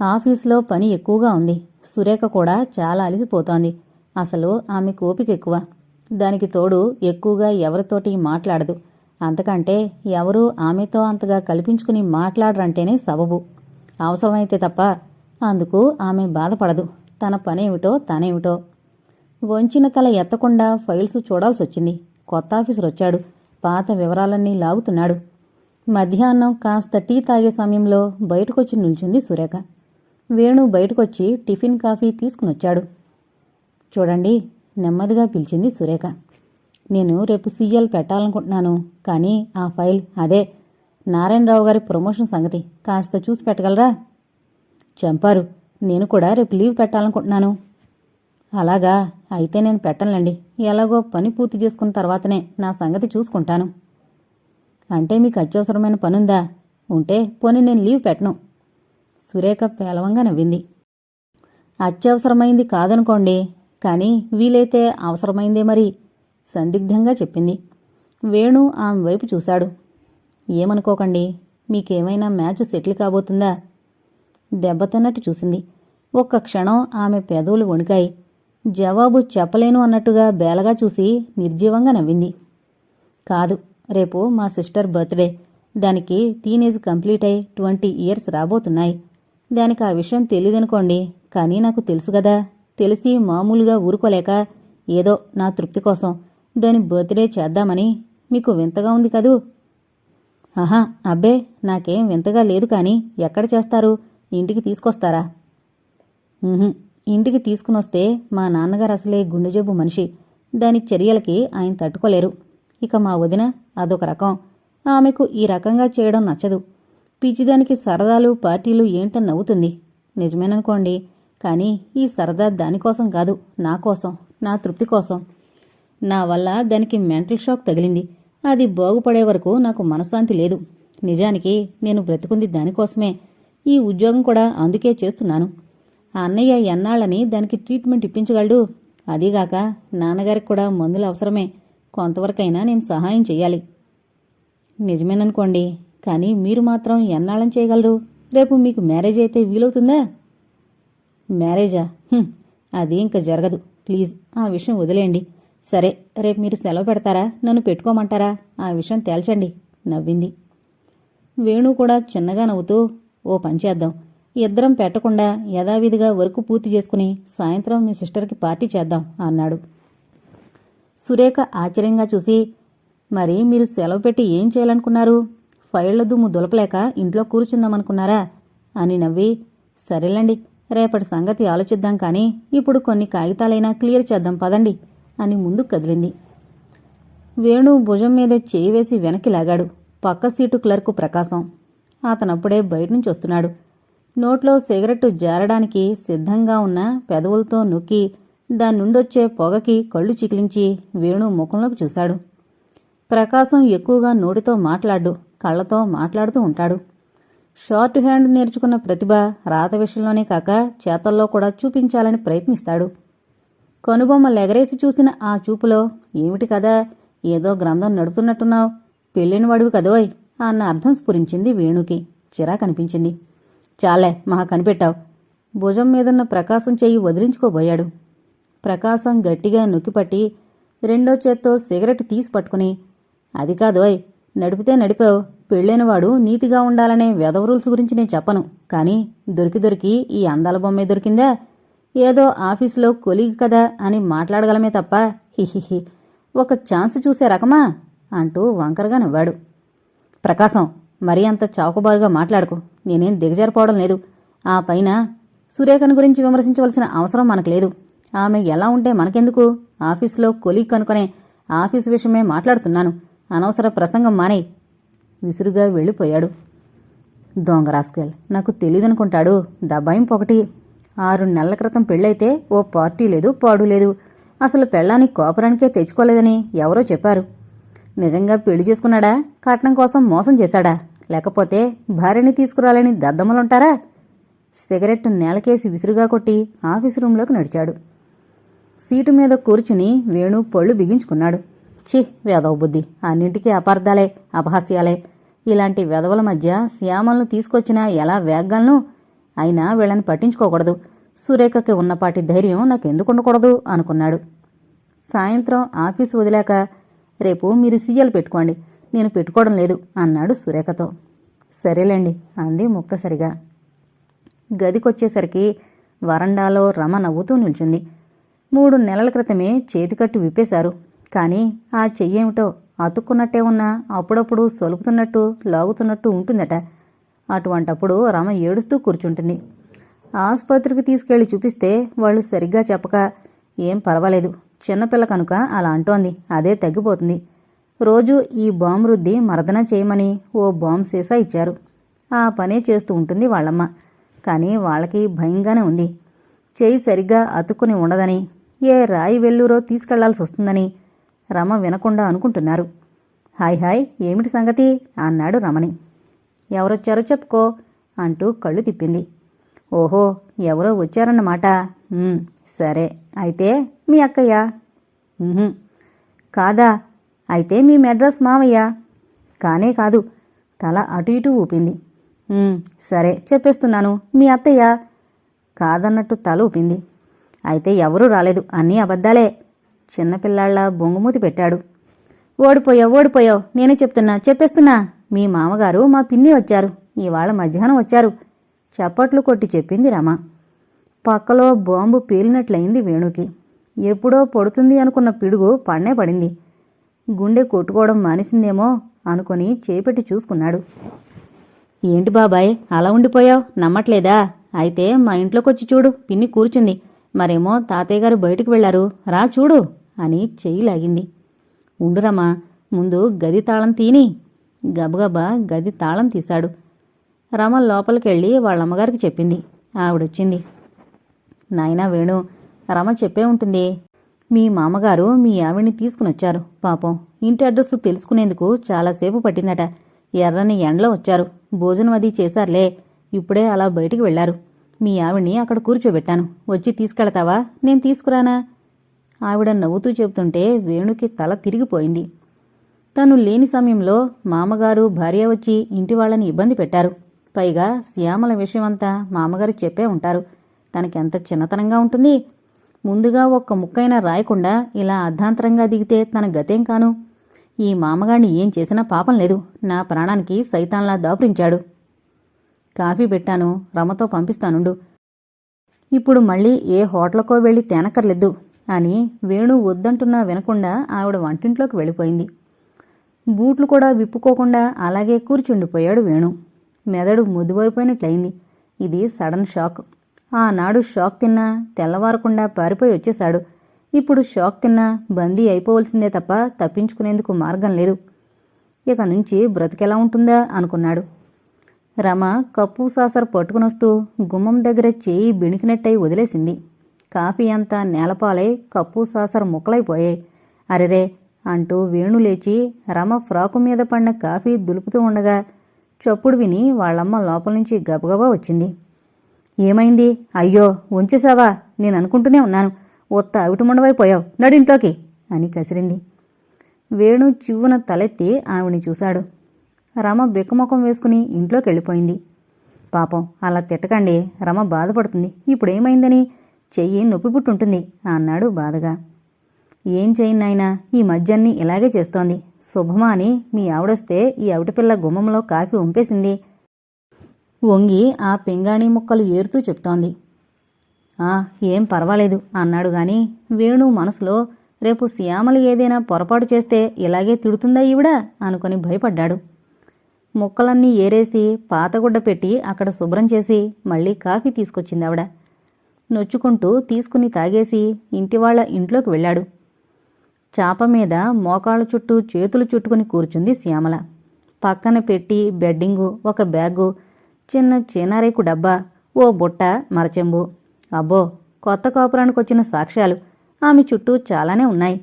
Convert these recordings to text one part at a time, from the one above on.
ఆఫీసులో పని ఎక్కువగా ఉంది. సురేఖ కూడా చాలా అలసిపోతోంది. అసలు ఆమె ఓపిక ఎక్కువ. దానికి తోడు ఎక్కువగా ఎవరితోటి మాట్లాడదు. అంతకంటే ఎవరూ ఆమెతో అంతగా కల్పించుకుని మాట్లాడరంటేనే సబబు. అవసరమైతే తప్ప. అందుకు ఆమె బాధపడదు. తన పనేమిటో తనేమిటో. వంచిన తల ఎత్తకుండా ఫైల్స్ చూడాల్సొచ్చింది. కొత్త ఆఫీసర్ వచ్చాడు. పాత వివరాలన్నీ లాగుతున్నాడు. మధ్యాహ్నం కాస్త టీ తాగే సమయంలో బయటకొచ్చి నిల్చుంది సురేఖ. వేణు బయటకొచ్చి టిఫిన్ కాఫీ తీసుకునొచ్చాడు. చూడండి, నెమ్మదిగా పిలిచింది సురేఖ. నేను రేపు సీఎల్ పెట్టాలనుకుంటున్నాను. కానీ ఆ ఫైల్ అదే నారాయణరావు గారి ప్రమోషన్ సంగతి కాస్త చూసి పెట్టగలరా? చంపారు. నేను కూడా రేపు లీవ్ పెట్టాలనుకుంటున్నాను. అలాగా? అయితే నేను పెట్టనులేండి. ఎలాగో పని పూర్తి చేసుకున్న తర్వాతనే నా సంగతి చూసుకుంటాను. అంటే మీకు అత్యవసరమైన పనుందా? ఉంటే పోనీ నేను లీవ్ పెట్టను. సురేఖ పేలవంగా నవ్వింది. అత్యవసరమైంది కాదనుకోండి, కానీ వీలైతే అవసరమైందే మరి, సందిగ్ధంగా చెప్పింది. వేణు ఆమె వైపు చూశాడు. ఏమనుకోకండి, మీకేమైనా మ్యాచ్ సెటిల్ కాబోతుందా? దెబ్బతిన్నట్టు చూసింది. ఒక్క క్షణం ఆమె పెదవులు వణికాయి. జవాబు చెప్పలేను అన్నట్టుగా బేలగా చూసి నిర్జీవంగా నవ్వింది. కాదు, రేపు మా సిస్టర్ బర్త్డే. దానికి టీనేజ్ కంప్లీట్ అయి 20 ఇయర్స్ రాబోతున్నాయి. దానికి ఆ విషయం తెలీదనుకోండి, కానీ నాకు తెలుసు గదా. తెలిసి మామూలుగా ఊరుకోలేక ఏదో నా తృప్తి కోసం దాని బర్త్డే చేద్దామని. మీకు వింతగా ఉంది కదూ? ఆహా, అబ్బే, నాకేం వింతగా లేదు. కానీ ఎక్కడ చేస్తారు? ఇంటికి తీసుకొస్తారా? ఇంటికి తీసుకునొస్తే మా నాన్నగారు అసలే గుండె జబ్బు మనిషి. దాని చర్యలకి ఆయన తట్టుకోలేరు. ఇక మా వదిన అదొక రకం. ఆమెకు ఈ రకంగా చేయడం నచ్చదు. పిచ్చిదానికి సరదాలు పార్టీలు ఏంటని నవ్వుతుంది. నిజమేననుకోండి, కానీ ఈ సరదా దానికోసం కాదు, నా కోసం, నా తృప్తి కోసం. నా వల్ల దానికి మెంటల్ షాక్ తగిలింది. అది బాగుపడే వరకు నాకు మనశ్శాంతి లేదు. నిజానికి నేను బ్రతుకుంది దానికోసమే. ఈ ఉద్యోగం కూడా అందుకే చేస్తున్నాను. ఆ అన్నయ్య ఎన్నాళ్ళని దానికి ట్రీట్మెంట్ ఇప్పించగలడు. అదీగాక నాన్నగారికి కూడా మందులు అవసరమే. కొంతవరకైనా నేను సహాయం చెయ్యాలి. నిజమేననుకోండి, కానీ మీరు మాత్రం ఎన్నాళ్ళని చేయగలరు? రేపు మీకు మ్యారేజ్ అయితే వీలవుతుందా? మ్యారేజా? అది ఇంక జరగదు. ప్లీజ్ ఆ విషయం వదిలేయండి. సరే, రేపు మీరు సెలవు పెడతారా, నన్ను పెట్టుకోమంటారా? ఆ విషయం తేల్చండి, నవ్వింది. వేణు కూడా చిన్నగా నవ్వుతూ, ఓ పని చేద్దాం. ఇద్దరం పెట్టకుండా యథావిధిగా వర్క్ పూర్తి చేసుకుని సాయంత్రం మీ సిస్టర్కి పార్టీ చేద్దాం అన్నాడు. సురేఖ ఆశ్చర్యంగా చూసి, మరి మీరు సెలవు పెట్టి ఏం చేయాలనుకున్నారు? ఫైళ్ల దుమ్ము దులపలేక ఇంట్లో కూర్చుందామనుకున్నారా అని నవ్వి, సరేలండి, రేపటి సంగతి ఆలోచిద్దాం. కానీ ఇప్పుడు కొన్ని కాగితాలైనా క్లియర్ చేద్దాం పదండి అని ముందుకు కదిలింది. వేణు భుజం మీద చేయి వేసి వెనక్కి లాగాడు. పక్క సీటు క్లర్కు ప్రకాశం. అతనప్పుడే బయటనుంచి వస్తున్నాడు. నోట్లో సిగరెట్టు జారడానికి సిద్ధంగా ఉన్న పెదవులతో నొక్కి దాని నుండొచ్చే పొగకి కళ్ళు చికిలించి వేణు ముఖంలోకి చూశాడు. ప్రకాశం ఎక్కువగా నోటితో మాట్లాడు, కళ్లతో మాట్లాడుతూ ఉంటాడు. షార్ట్ హ్యాండ్ నేర్చుకున్న ప్రతిభ రాత విషయంలోనే కాక చేతల్లో కూడా చూపించాలని ప్రయత్నిస్తాడు. కనుబొమ్మలెగరేసి చూసిన ఆ చూపులో, ఏమిటి కదా, ఏదో గ్రంథం నడుపుతున్నట్టున్నావు, పెళ్ళినవాడివి కదోయ్ అన్న అర్థం స్ఫురించింది వేణుకి. చిరాకనిపించింది. చాలే, మహా కనిపెట్టావు. భుజం మీదున్న ప్రకాశం చెయ్యి వదిలించుకోబోయాడు. ప్రకాశం గట్టిగా నొక్కిపట్టి రెండో చేత్తో సిగరెట్ తీసి పట్టుకుని, అది కాదోయ్, నడిపితే నడిపావు. పెళ్ళైనవాడు నీతిగా ఉండాలనే వెధవ రూల్స్ గురించి నేను చెప్పను. కానీ దొరికి ఈ అందాల బొమ్మే దొరికిందా? ఏదో ఆఫీసులో కొలీగ్ కదా అని మాట్లాడగలమే తప్ప హిహిహి, ఒక ఛాన్స్ చూసే రకమా అంటూ వంకరగా నవ్వాడు. ప్రకాశం, మరీ అంత చౌకబారుగా మాట్లాడుకు. నేనేం దిగజారిపోవడం లేదు. ఆ పైన సురేఖను గురించి విమర్శించవలసిన అవసరం మనకు లేదు. ఆమె ఎలా ఉంటే మనకెందుకు? ఆఫీసులో కొలీగ్ కనుకొనే ఆఫీసు విషయమే మాట్లాడుతున్నాను. అనవసర ప్రసంగం మానేయ్. విసురుగా వెళ్ళిపోయాడు. దొంగరాస్కెల్, నాకు తెలీదనుకుంటాడు. దబాయింపు ఒకటి. 6 నెలల క్రితం పెళ్ళైతే ఓ పార్టీ లేదు, పాడు లేదు. అసలు పెళ్ళాన్ని కోపరానికే తెచ్చుకోలేదని ఎవరో చెప్పారు. నిజంగా పెళ్లి చేసుకున్నాడా? కట్నం కోసం మోసం చేశాడా? లేకపోతే భార్యని తీసుకురాలని దద్దమ్మలుంటారా? సిగరెట్ నేలకేసి విసురుగా కొట్టి ఆఫీసు రూంలోకి నడిచాడు. సీటు మీద కూర్చుని వేణు పళ్ళు బిగించుకున్నాడు. ఛీ, వెధవ బుద్ధి. అన్నింటికీ అపార్థాలే, అపహాస్యాలే. ఇలాంటి వెధవల మధ్య శ్యామలను తీసుకొచ్చినా ఎలా వేగ్గలను? అయినా వీళ్ళని పట్టించుకోకూడదు. సురేఖకి ఉన్నపాటి ధైర్యం నాకెందుకు ఉండకూడదు అనుకున్నాడు. సాయంత్రం ఆఫీసు వదిలాక, రేపు మీరు సీఎల్ పెట్టుకోండి, నేను పెట్టుకోవడం లేదు అన్నాడు సురేఖతో. సరేలేండి అంది ముక్తసరిగా. గదికొచ్చేసరికి వరండాలో రమ నవ్వుతూ నిల్చుంది. 3 నెలల క్రితమే చేతికట్టు విప్పేశారు. కానీ ఆ చెయ్యేమిటో అతుక్కున్నట్టే ఉన్నా అప్పుడప్పుడు సొలుపుతున్నట్టు లాగుతున్నట్టు ఉంటుందట. అటువంటప్పుడు రమ ఏడుస్తూ కూర్చుంటుంది. ఆసుపత్రికి తీసుకెళ్లి చూపిస్తే వాళ్ళు సరిగ్గా చెప్పక, ఏం పర్వాలేదు, చిన్నపిల్ల కనుక అలా అంటోంది, అదే తగ్గిపోతుంది. రోజు ఈ బాంబు రుద్ది మర్దన చేయమని ఓ బాంబు సీసా ఇచ్చారు. ఆ పనే చేస్తూ ఉంటుంది వాళ్ళమ్మ. కానీ వాళ్ళకి భయంగానే ఉంది. చెయ్యి సరిగ్గా అతుక్కుని ఉండదని, ఏ రాయి వెల్లూరో తీసుకెళ్లాల్సి వస్తుందని రమ వినకుండా అనుకుంటున్నారు. హాయ్ హాయ్, ఏమిటి సంగతి అన్నాడు రమని. ఎవరొచ్చారో చెప్పుకో అంటూ కళ్ళు తిప్పింది. ఓహో, ఎవరో వచ్చారన్నమాట. సరే, అయితే మీ అక్కయ్య? కాదా, అయితే మీ మెడ్రాస్ మావయ్య? కానే కాదు. తల అటు ఇటు ఊపింది. సరే చెప్పేస్తున్నాను, మీ అత్తయ్య? కాదన్నట్టు తల ఊపింది. అయితే ఎవరూ రాలేదు, అన్నీ అబద్ధాలే. చిన్నపిల్లాళ్ళ బొంగుమూతి పెట్టాడు. ఓడిపోయావు, నేనే చెప్పేస్తున్నా. మీ మామగారు మా పిన్ని వచ్చారు, ఇవాళ మధ్యాహ్నం వచ్చారు. చప్పట్లు కొట్టి చెప్పింది రమ. పక్కలో బాంబు పేలినట్లయింది వేణుకి. ఎప్పుడో పడుతుంది అనుకున్న పిడుగు పడనే పడింది. గుండె కొట్టుకోవడం మానేసిందేమో అనుకుని చేపెట్టి చూసుకున్నాడు. ఏంటి బాబాయ్ అలా ఉండిపోయావు, నమ్మట్లేదా? అయితే మా ఇంట్లోకొచ్చి చూడు, పిన్ని కూర్చుంది. మరేమో తాతయ్యగారు బయటికి వెళ్లారు, రా చూడు అని చెయ్యి లాగింది. ఉండురమ్మా, ముందు గది తాళం తీని. గబగబా గది తాళం తీశాడు. రమ లోపలికెళ్ళి వాళ్ళమ్మగారికి చెప్పింది. ఆవిడొచ్చింది. నాయనా వేణు, రమ చెప్పే ఉంటుంది. మీ మామగారు మీ ఆవిడ్ని తీసుకునొచ్చారు. పాపం ఇంటి అడ్రస్సు తెలుసుకునేందుకు చాలాసేపు పట్టిందట. ఎర్రని ఎండలో వచ్చారు. భోజనం అది చేశారులే, ఇప్పుడే అలా బయటికి వెళ్లారు. మీ ఆవిడ్ని అక్కడ కూర్చోబెట్టాను, వచ్చి తీసుకెళతావా, నేను తీసుకురానా? ఆవిడ నవ్వుతూ చెబుతుంటే వేణుకి తల తిరిగిపోయింది. తను లేని సమయంలో మామగారు భార్య వచ్చి ఇంటి వాళ్ళని ఇబ్బంది పెట్టారు. పైగా శ్యామల విషయమంతా మామగారు చెప్పే ఉంటారు. తనకెంత చిన్నతనంగా ఉంటుంది. ముందుగా ఒక్క ముక్కైనా రాయకుండా ఇలా అర్ధాంతరంగా దిగితే తన గతేం కాను. ఈ మామగారిని ఏం చేసినా పాపం లేదు. నా ప్రాణానికి సైతాన్లా దాపురించాడు. కాఫీ పెట్టాను, రమతో పంపిస్తానుండు. ఇప్పుడు మళ్ళీ ఏ హోటల్కో వెళ్ళి తేనక్కర్లేదు అని వేణు వద్దంటున్నా వినకుండా ఆవిడ వంటింట్లోకి వెళ్ళిపోయింది. బూట్లు కూడా విప్పుకోకుండా అలాగే కూర్చుండిపోయాడు వేణు. మెదడు ముద్దువైపోయినట్లయింది. ఇది సడన్ షాక్. ఆనాడు షాక్ తిన్నా తెల్లవారకుండా పారిపోయి వచ్చేశాడు. ఇప్పుడు షాక్ తిన్నా బందీ అయిపోవలసిందే తప్ప తప్పించుకునేందుకు మార్గం లేదు. ఇక నుంచి బ్రతికెలా ఉంటుందా అనుకున్నాడు. రమ కప్పు సాసర్ పట్టుకునొస్తూ గుమ్మం దగ్గర చేయి బెణికినట్టయి వదిలేసింది. కాఫీ అంతా నేలపాలై కప్పు సాసర్ ముక్కలైపోయాయి. అరెరే అంటూ వేణు లేచి రమ ఫ్రాకు మీద పడిన కాఫీ దులుపుతూ ఉండగా చప్పుడు విని వాళ్ళమ్మ లోపల నుంచి గబగబా వచ్చింది. ఏమైంది? అయ్యో ఉంచేశావా? నేననుకుంటూనే ఉన్నాను, ఒత్త అవిటిముండవైపోయావు, నడింట్లోకి అని కసిరింది. వేణు చివ్వున తలెత్తి ఆవిని చూశాడు. రమ బెక్కముఖం వేసుకుని ఇంట్లోకి వెళ్ళిపోయింది. పాపం అలా తిట్టకండి, రమ బాధపడుతుంది. ఇప్పుడేమైందని? చెయ్యి నొప్పి పుట్టుంటుంది అన్నాడు బాధగా. ఏం చెయ్యన్నాయనా, ఈ మధ్యన్ని ఇలాగే చేస్తోంది. శుభమా అని మీ ఆవిడొస్తే ఈ అవిటిపిల్ల గుమ్మంలో కాఫీ ఉంపేసింది. వంగి ఆ పింగాణీ ముక్కలు ఏరుతూ చెప్తోంది. ఏం పర్వాలేదు అన్నాడు గాని వేణు మనసులో రేపు శ్యామలు ఏదైనా పొరపాటు చేస్తే ఇలాగే తిడుతుందా ఈవిడ అనుకుని భయపడ్డాడు. ముక్కలన్నీ ఏరేసి పాతగుడ్డ పెట్టి అక్కడ శుభ్రం చేసి మళ్ళీ కాఫీ తీసుకొచ్చింది ఆవిడ. నొచ్చుకుంటూ తీసుకుని తాగేసి ఇంటివాళ్ల ఇంట్లోకి వెళ్ళాడు. చాప మీద మోకాళ్ళ చుట్టూ చేతులు చుట్టుకుని కూర్చుంది శ్యామల. పక్కన పెట్టి బెడ్డింగు, ఒక బ్యాగు, చిన్న చీనారేకు డబ్బా, ఓ బుట్ట, మరచెంబు. అబ్బో, కొత్త కాపురానికొచ్చిన సాక్ష్యాలు ఆమె చుట్టూ చాలానే ఉన్నాయి.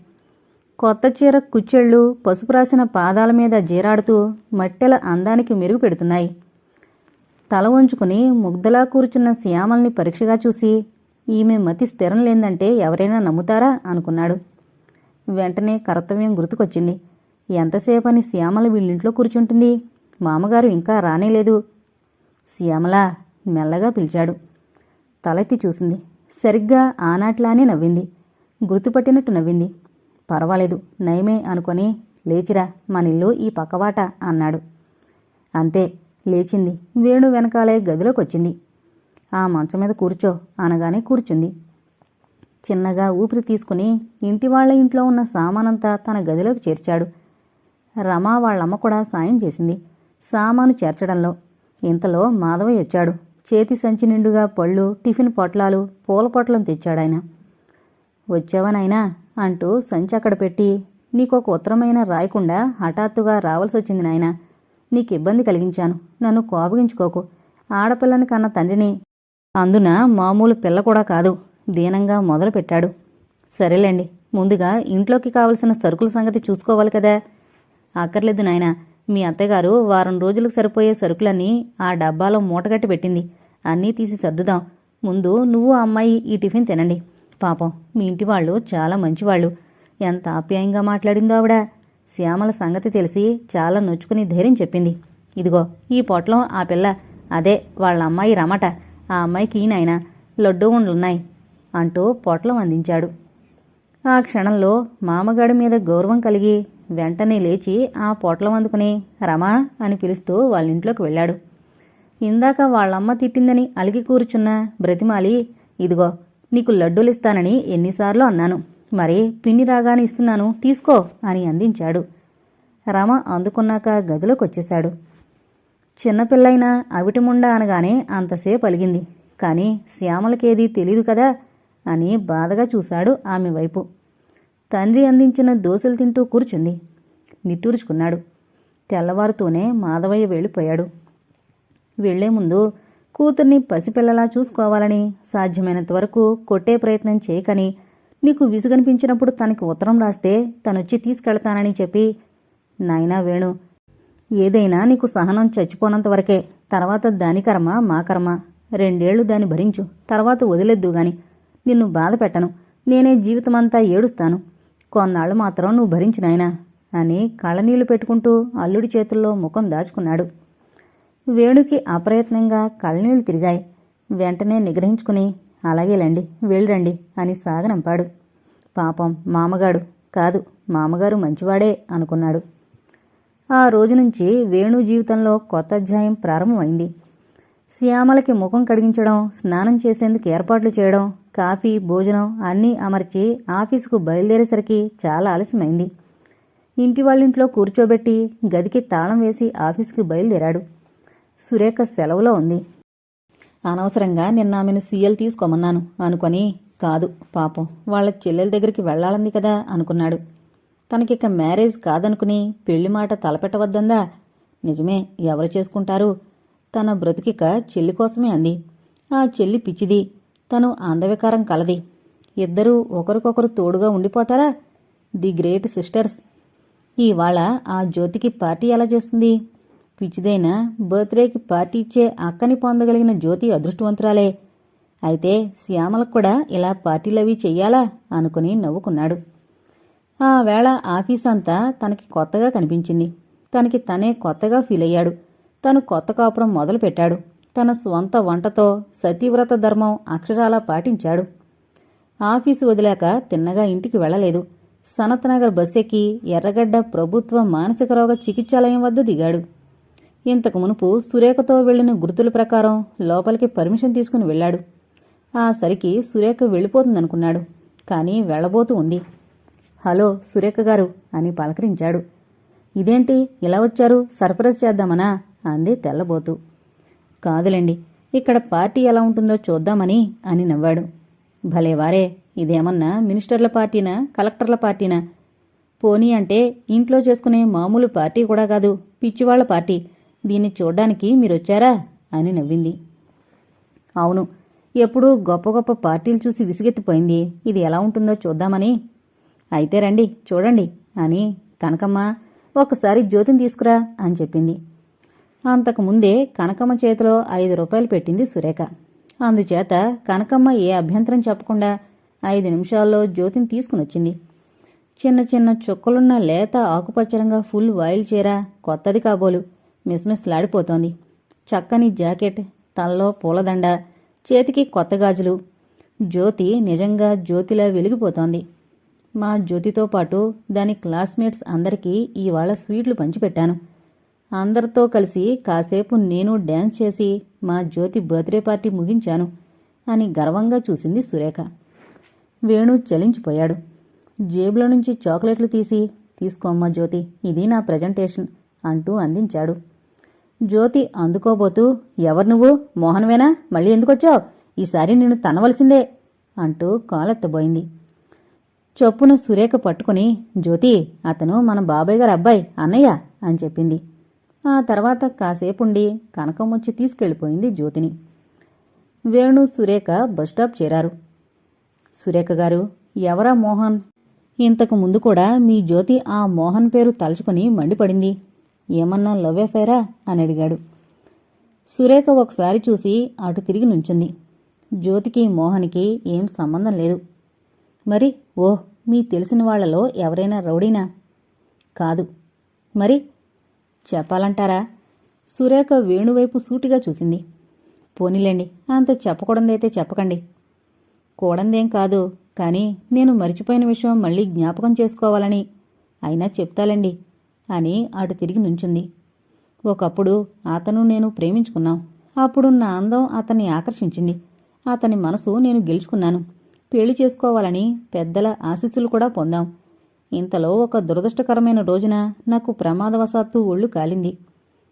కొత్త చీర కుచ్చెళ్ళు పసుపు రాసిన పాదాల మీద జీరాడుతూ మట్టెల అందానికి మెరుగు పెడుతున్నాయి. తల వంచుకుని ముగ్ధలా కూర్చున్న శ్యామల్ని పరీక్షగా చూసి ఈమె మతి స్థిరం లేదంటే ఎవరైనా నమ్ముతారా అనుకున్నాడు. వెంటనే కర్తవ్యం గుర్తుకొచ్చింది. ఎంతసేపని శ్యామల వీళ్ళింట్లో కూర్చుంటుంది? మామగారు ఇంకా రానేలేదు. శ్యామలా, మెల్లగా పిలిచాడు. తలెత్తి చూసింది. సరిగ్గా ఆనాట్లానే నవ్వింది. గుర్తుపట్టినట్టు నవ్వింది. పర్వాలేదు, నయమే అనుకొని లేచిరా, మనిల్లు ఈ పక్కవాట అన్నాడు. అంతే, లేచింది. వేణు వెనకాలే గదిలోకొచ్చింది. ఆ మంచం మీద కూర్చో అనగానే కూర్చుంది. చిన్నగా ఊపిరి తీసుకుని ఇంటివాళ్ల ఇంట్లో ఉన్న సామానంతా తన గదిలోకి చేర్చాడు. రమా వాళ్ళమ్మ కూడా సాయం చేసింది సామాను చేర్చడంలో. ఇంతలో మాధవయ్య వచ్చాడు. చేతి సంచి నిండుగా పళ్ళు, టిఫిన్ పొట్లాలు, పూల పొట్లం తెచ్చాడాయన. వచ్చావా నాయనా అంటూ సంచి అక్కడ పెట్టి, నీకొక ఉత్తరమైన రాయకుండా హఠాత్తుగా రావాల్సొచ్చింది నాయనా. నీకు ఇబ్బంది కలిగించాను, నన్ను కోపగించుకోకు. ఆడపిల్లని కన్న తండ్రిని, అందున మామూలు పిల్ల కూడా కాదు దీనంగా మొదలుపెట్టాడు. సరేలేండి, ముందుగా ఇంట్లోకి కావలసిన సరుకుల సంగతి చూసుకోవాలి కదా. అక్కర్లేదు నాయనా, మీ అత్తగారు వారం రోజులకు సరిపోయే సరుకులన్నీ ఆ డబ్బాలో మూటగట్టి పెట్టింది. అన్నీ తీసి సర్దుదాం. ముందు నువ్వు అమ్మాయి ఈ టిఫిన్ తినండి. పాపం మీ ఇంటి వాళ్ళు చాలా మంచివాళ్ళు. ఎంత ఆప్యాయంగా మాట్లాడిందో ఆవిడ. శ్యామల సంగతి తెలిసి చాలా నొచ్చుకుని ధైర్యం చెప్పింది. ఇదిగో ఈ పొట్లం ఆ పిల్ల, అదే వాళ్ళ అమ్మాయి రమట. ఆ అమ్మాయికి నాయనా లడ్డూ ఉండ్లున్నాయి అంటూ పొట్లం అందించాడు. ఆ క్షణంలో మామగాడి మీద గౌరవం కలిగి వెంటనే లేచి ఆ పొట్లం అందుకుని రమా అని పిలుస్తూ వాళ్ళింట్లోకి వెళ్ళాడు. ఇందాక వాళ్ళమ్మ తిట్టిందని అలిగి కూర్చున్న బ్రతిమాలి, ఇదిగో నీకు లడ్డూలిస్తానని ఎన్నిసార్లు అన్నాను, మరి పిన్ని రాగానే ఇస్తున్నాను, తీసుకో అని అందించాడు. రమ అందుకున్నాక గదిలోకొచ్చేశాడు. చిన్నపిల్లైనా అవిటిముండ అనగానే అంతసేపు అలిగింది. కాని శ్యామలకేదీ తెలీదు కదా అని బాధగా చూశాడు ఆమె వైపు. తండ్రి అందించిన దోశలు తింటూ కూర్చుంది. నిట్టూర్చుకున్నాడు. తెల్లవారుతూనే మాధవయ్య వెళ్ళిపోయాడు. వెళ్లే ముందు కూతుర్ని పసిపిల్లలా చూసుకోవాలని, సాధ్యమైనంత వరకు కొట్టే ప్రయత్నం చేయకని, నీకు విసుగనిపించినప్పుడు తనకి ఉత్తరం రాస్తే తనొచ్చి తీసుకెళ్తానని చెప్పి, నాయనా వేణు, ఏదైనా నీకు సహనం చచ్చిపోనంతవరకే. తర్వాత దాని కర్మ మా కర్మ. 2 ఏళ్లు దాన్ని భరించు, తర్వాత వదిలేద్దు గాని. నిన్ను బాధ పెట్టను. నేనే జీవితమంతా ఏడుస్తాను. కొన్నాళ్లు మాత్రం నువ్వు భరించు నాయనా అని కళ్ళనీళ్లు పెట్టుకుంటూ అల్లుడి చేతుల్లో ముఖం దాచుకున్నాడు. వేణుకి అప్రయత్నంగా కళ్ళనీళ్లు తిరిగాయి. వెంటనే నిగ్రహించుకుని, అలాగేలండి, వెళ్ళిరండి అని సాగనంపాడు. పాపం మామగాడు కాదు, మామగారు మంచివాడే అనుకున్నాడు. ఆ రోజునుంచి వేణు జీవితంలో కొత్త అధ్యాయం ప్రారంభమైంది. శ్యామలకి ముఖం కడిగించడం, స్నానం చేసేందుకు ఏర్పాట్లు చేయడం, కాఫీ, భోజనం అన్నీ అమర్చి ఆఫీసుకు బయలుదేరేసరికి చాలా ఆలస్యమైంది. ఇంటి వాళ్ళింట్లో కూర్చోబెట్టి గదికి తాళం వేసి ఆఫీసుకి బయలుదేరాడు. సురేఖ సెలవులో ఉంది. అనవసరంగా నిన్న ఆమెను సీఎల్ తీసుకోమన్నాను అనుకొని, కాదు పాపం వాళ్ళ చెల్లెల దగ్గరికి వెళ్లాలంది కదా అనుకున్నాడు. తనకిక మ్యారేజ్ కాదనుకుని పెళ్లి మాట తలపెట్టవద్దందా? నిజమే, ఎవరు చేసుకుంటారు? తన బ్రతుకిక చెల్లి కోసమే అంది. ఆ చెల్లి పిచ్చిది, తను అందవికారం కలది. ఇద్దరూ ఒకరికొకరు తోడుగా ఉండిపోతారా? The great sisters. ఇవాళ ఆ జ్యోతికి పార్టీ ఎలా చేస్తుంది? పిచ్చిదైనా బర్త్డేకి పార్టీ ఇచ్చే అక్కని పొందగలిగిన జ్యోతి అదృష్టవంతురాలే. అయితే శ్యామలకు కూడా ఇలా పార్టీలవి చెయ్యాలా అనుకుని నవ్వుకున్నాడు. ఆ వేళ ఆఫీసంతా తనకి కొత్తగా కనిపించింది. తనకి తనే కొత్తగా ఫీల్ అయ్యాడు. తను కొత్త కాపురం మొదలుపెట్టాడు. తన స్వంత వంటతో సతీవ్రత ధర్మం అక్షరాలా పాటించాడు. ఆఫీసు వదిలాక తిన్నగా ఇంటికి వెళ్లలేదు. సనత్నగర్ బస్సెక్కి ఎర్రగడ్డ ప్రభుత్వ మానసిక రోగ చికిత్సాలయం వద్ద దిగాడు. ఇంతకు మునుపు సురేఖతో వెళ్లిన గుర్తుల ప్రకారం లోపలికి పర్మిషన్ తీసుకుని వెళ్లాడు. ఆ సరికి సురేఖ వెళ్ళిపోతుందనుకున్నాడు. కానీ వెళ్లబోతూ ఉంది. హలో సురేఖ గారు అని పలకరించాడు. ఇదేంటి ఇలా వచ్చారు, సర్ప్రైజ్ చేద్దామనా అంది తెల్లబోతూ. కాదులేండి, ఇక్కడ పార్టీ ఎలా ఉంటుందో చూద్దామని అని నవ్వాడు. భలేవారే, ఇదేమన్నా మినిస్టర్ల పార్టీనా, కలెక్టర్ల పార్టీనా? పోనీ అంటే ఇంట్లో చేసుకునే మామూలు పార్టీ కూడా కాదు, పిచ్చివాళ్ల పార్టీ. దీన్ని చూడ్డానికి మీరొచ్చారా అని నవ్వింది. అవును, ఎప్పుడూ గొప్ప గొప్ప పార్టీలు చూసి విసిగెత్తిపోయింది. ఇది ఎలా ఉంటుందో చూద్దామని. అయితే రండి చూడండి అని, కనకమ్మ ఒకసారి జ్యోతిని తీసుకురా అని చెప్పింది. అంతకుముందే కనకమ్మ చేతిలో 5 రూపాయలు పెట్టింది సురేఖ. అందుచేత కనకమ్మ ఏ అభ్యంతరం చెప్పకుండా 5 నిమిషాల్లో జ్యోతిని తీసుకునొచ్చింది. చిన్న చిన్న చుక్కలున్న లేత ఆకుపచ్చరంగా ఫుల్ వాయిల్ చీర, కొత్తది కాబోలు, మిస్మిస్లాడిపోతోంది. చక్కని జాకెట్, తలలో పూలదండ, చేతికి కొత్త గాజులు. జ్యోతి నిజంగా జ్యోతిలా వెలిగిపోతోంది. మా జ్యోతితో పాటు దాని క్లాస్మేట్స్ అందరికీ ఇవాళ స్వీట్లు పంచిపెట్టాను. అందరితో కలిసి కాసేపు నేను డ్యాన్స్ చేసి మా జ్యోతి బర్త్డే పార్టీ ముగించాను అని గర్వంగా చూసింది సురేఖ. వేణు చలించిపోయాడు. జేబులో నుంచి చాక్లెట్లు తీసి, తీసుకోమ్మా జ్యోతి, ఇది నా ప్రజెంటేషన్ అంటూ అందించాడు. జ్యోతి అందుకోబోతూ, ఎవరు నువ్వు? మోహన్వేనా? మళ్ళీ ఎందుకొచ్చావు? ఈసారి నిన్ను తనవలసిందే అంటూ కాలెత్తబోయింది. చొప్పున సురేఖ పట్టుకుని, జ్యోతి, అతను మన బాబాయ్ గారు అబ్బాయి, అన్నయ్య అని చెప్పింది. ఆ తర్వాత కాసేపుండి కనకం వచ్చి తీసుకెళ్ళిపోయింది జ్యోతిని. వేణు, సురేఖ బస్టాప్ చేరారు. సురేఖ గారు, ఎవరా మోహన్? ఇంతకు ముందు కూడా మీ జ్యోతి ఆ మోహన్ పేరు తలుచుకుని మండిపడింది. ఏమన్నా లవ్ అఫైరా అని అడిగాడు. సురేఖ ఒకసారి చూసి అటు తిరిగి నుంచుంది. జ్యోతికి మోహన్కి ఏం సంబంధం లేదు. మరి ఓహ్, మీ తెలిసిన వాళ్లలో ఎవరైనా రౌడీనా? కాదు. మరి చెప్పాలంటారా? సురేఖ వేణువైపు సూటిగా చూసింది. పోనీలేండి, అంత చెప్పకూడదైతే చెప్పకండి. కూడందేం కాదు, కానీ నేను మరిచిపోయిన విషయం మళ్ళీ జ్ఞాపకం చేసుకోవాలని. అయినా చెప్తాలండి అని అటు తిరిగి నుంచుంది. ఒకప్పుడు అతను నేను ప్రేమించుకున్నాం. అప్పుడు నా అందం అతన్ని ఆకర్షించింది. అతని మనసు నేను గెలుచుకున్నాను. పెళ్లి చేసుకోవాలని పెద్దల ఆశీస్సులు కూడా పొందాం. ఇంతలో ఒక దురదృష్టకరమైన రోజున నాకు ప్రమాదవశాత్తు ఒళ్ళు కాలింది.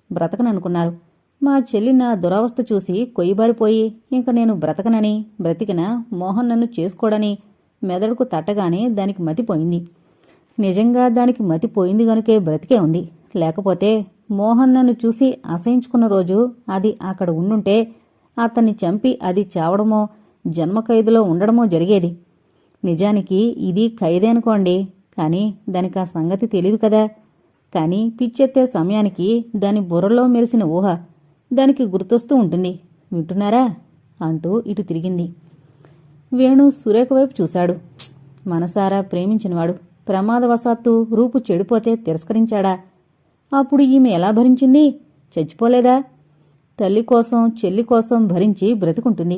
బ్రతకననుకున్నారు. మా చెల్లి నా దురవస్థ చూసి కొయ్యబారిపోయి ఇంక నేను బ్రతకనని, బ్రతికినా మోహన్ నన్ను చేసుకోడని మెదడుకు తట్టగానే దానికి మతిపోయింది. నిజంగా దానికి మతిపోయింది గనుకే బ్రతికే ఉంది. లేకపోతే మోహన్ నన్ను చూసి అసహించుకున్న రోజు అది అక్కడ ఉండుంటే అతన్ని చంపి అది చావడమో జన్మ ఖైదులో ఉండడమో జరిగేది. నిజానికి ఇది ఖైదే అనుకోండి, కానీ దానికి ఆ సంగతి తెలీదు కదా. కానీ పిచ్చెత్తే సమయానికి దాని బుర్రలో మెరిసిన ఊహ దానికి గుర్తొస్తూ ఉంటుంది. వింటున్నారా అంటూ ఇటు తిరిగింది. వేణు సురేఖ వైపు చూశాడు. మనసారా ప్రేమించినవాడు ప్రమాదవశాత్తు రూపు చెడిపోతే తిరస్కరించాడా? అప్పుడు ఈమె ఎలా భరించింది? చచ్చిపోలేదా? తల్లి కోసం, చెల్లి కోసం భరించి బ్రతుకుంటుంది.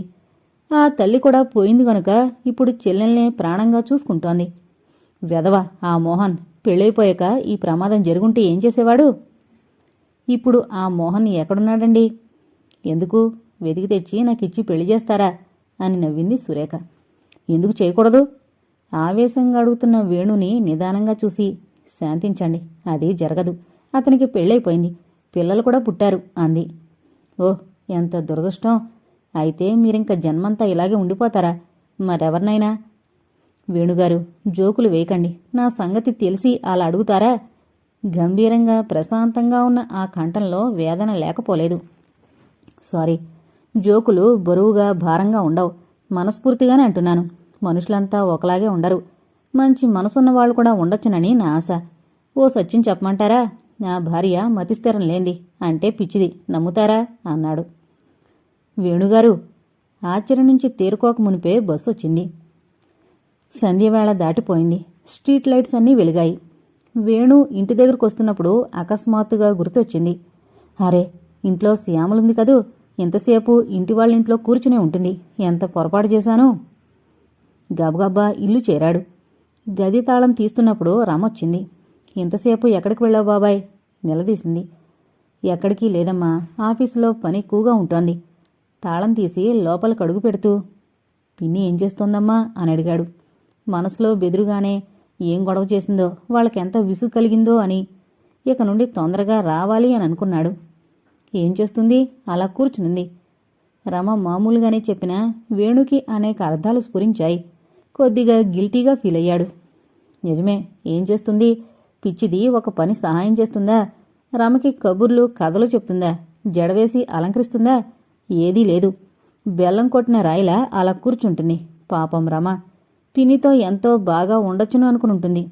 ఆ తల్లి కూడా పోయింది గనుక ఇప్పుడు చెల్లెల్నే ప్రాణంగా చూసుకుంటోంది. వెధవ ఆ మోహన్ పెళ్ళైపోయాక ఈ ప్రమాదం జరుగుంటే ఏం చేసేవాడు? ఇప్పుడు ఆ మోహన్ ఎక్కడున్నాడండి? ఎందుకు? వెతికి తెచ్చి నాకిచ్చి పెళ్లి చేస్తారా అని నవ్వింది సురేఖ. ఎందుకు చేయకూడదు? ఆవేశంగా అడుగుతున్న వేణుని నిదానంగా చూసి, శాంతించండి, అది జరగదు. అతనికి పెళ్ళైపోయింది, పిల్లలు కూడా పుట్టారు అంది. ఓహ్, ఎంత దురదృష్టం! అయితే మీరింక జన్మంతా ఇలాగే ఉండిపోతారా? మరెవరినైనా? వేణుగారు, జోకులు వేయకండి. నా సంగతి తెలిసి అలా అడుగుతారా? గంభీరంగా ప్రశాంతంగా ఉన్న ఆ కంఠంలో వేదన లేకపోలేదు. సారీ, జోకులు బరువుగా భారంగా ఉండవు. మనస్ఫూర్తిగానే అంటున్నాను. మనుషులంతా ఒకలాగే ఉండరు. మంచి మనసున్న వాళ్ళు కూడా ఉండొచ్చునని నా ఆశ. ఓ సత్యం చెప్పమంటారా? నా భార్య మతిస్థిరం లేంది, అంటే పిచ్చిది, నమ్ముతారా అన్నాడు. వేణుగారు, ఆశ్చర్యం నుంచి తేరుకోక మునిపే బస్సు వచ్చింది. సంధ్యవేళ దాటిపోయింది. స్ట్రీట్ లైట్స్ అన్నీ వెలిగాయి. వేణు ఇంటి దగ్గరకు వస్తున్నప్పుడు అకస్మాత్తుగా గుర్తొచ్చింది. అరే, ఇంట్లో శ్యామలుంది కదూ, ఎంతసేపు ఇంటి వాళ్ళింట్లో కూర్చునే ఉంటుంది. ఎంత పొరపాటు చేశాను. గబగబా ఇల్లు చేరాడు. గది తాళం తీస్తున్నప్పుడు రమొచ్చింది. ఎంతసేపు ఎక్కడికి వెళ్ళావు బాబాయ్ నిలదీసింది. ఎక్కడికి లేదమ్మా, ఆఫీసులో పని ఎక్కువగా ఉంటోంది. తాళం తీసి లోపలికి అడుగు పెడుతూ, పిన్ని ఏం చేస్తోందమ్మా అని అడిగాడు. మనసులో బెదురుగానే ఏం గొడవ చేసిందో, వాళ్ళకెంత విసుగు కలిగిందో అని. ఇక నుండి తొందరగా రావాలి అని అనుకున్నాడు. ఏం చేస్తుంది? అలా కూర్చునుంది. రమ మామూలుగానే చెప్పినా వేణుకి అనేక అర్థాలు స్ఫురించాయి. కొద్దిగా గిల్టీగా ఫీల్ అయ్యాడు. నిజమే, ఏం చేస్తుంది? పిచ్చిది ఒక పని సహాయం చేస్తుందా? రమకి కబుర్లు కథలు చెప్తుందా? జడవేసి అలంకరిస్తుందా? ఏదీ లేదు. బెల్లం కొట్టిన రాయిలా అలా కూర్చుంటుంది. పాపం రమ పిన్నితో ఎంతో బాగా ఉండొచ్చును అనుకునుంటుంది.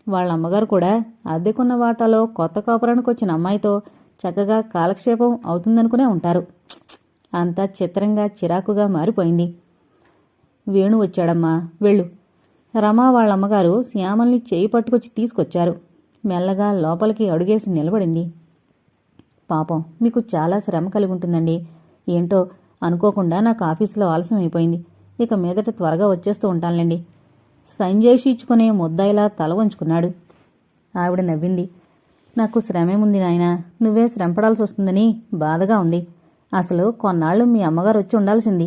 వాళ్ళమ్మగారు కూడా అద్దెకున్న వాటాలో కొత్త కాపురానికి వచ్చిన అమ్మాయితో చక్కగా కాలక్షేపం అవుతుందనుకునే ఉంటారు. అంతా చిత్రంగా చిరాకుగా మారిపోయింది. వేణు వచ్చాడమ్మా, వెళ్ళు. రమా వాళ్ళమ్మగారు శ్యామల్ని చేయి పట్టుకొచ్చి తీసుకొచ్చారు. మెల్లగా లోపలికి అడుగేసి నిలబడింది. పాపం మీకు చాలా శ్రమ కలిగి ఉంటుందండి. ఏంటో అనుకోకుండా నాకు ఆఫీసులో ఆలస్యం అయిపోయింది. ఇక మీదట త్వరగా వచ్చేస్తూ ఉంటానులేండి. సంజయ్ ఇచ్చుకునే ముద్దాయిలా తల వంచుకున్నాడు. ఆవిడ నవ్వింది. నాకు శ్రమేముంది నాయనా, నువ్వే శ్రమపడాల్సి వస్తుందని బాధగా ఉంది. అసలు కొన్నాళ్లు మీ అమ్మగారు వచ్చి ఉండాల్సింది.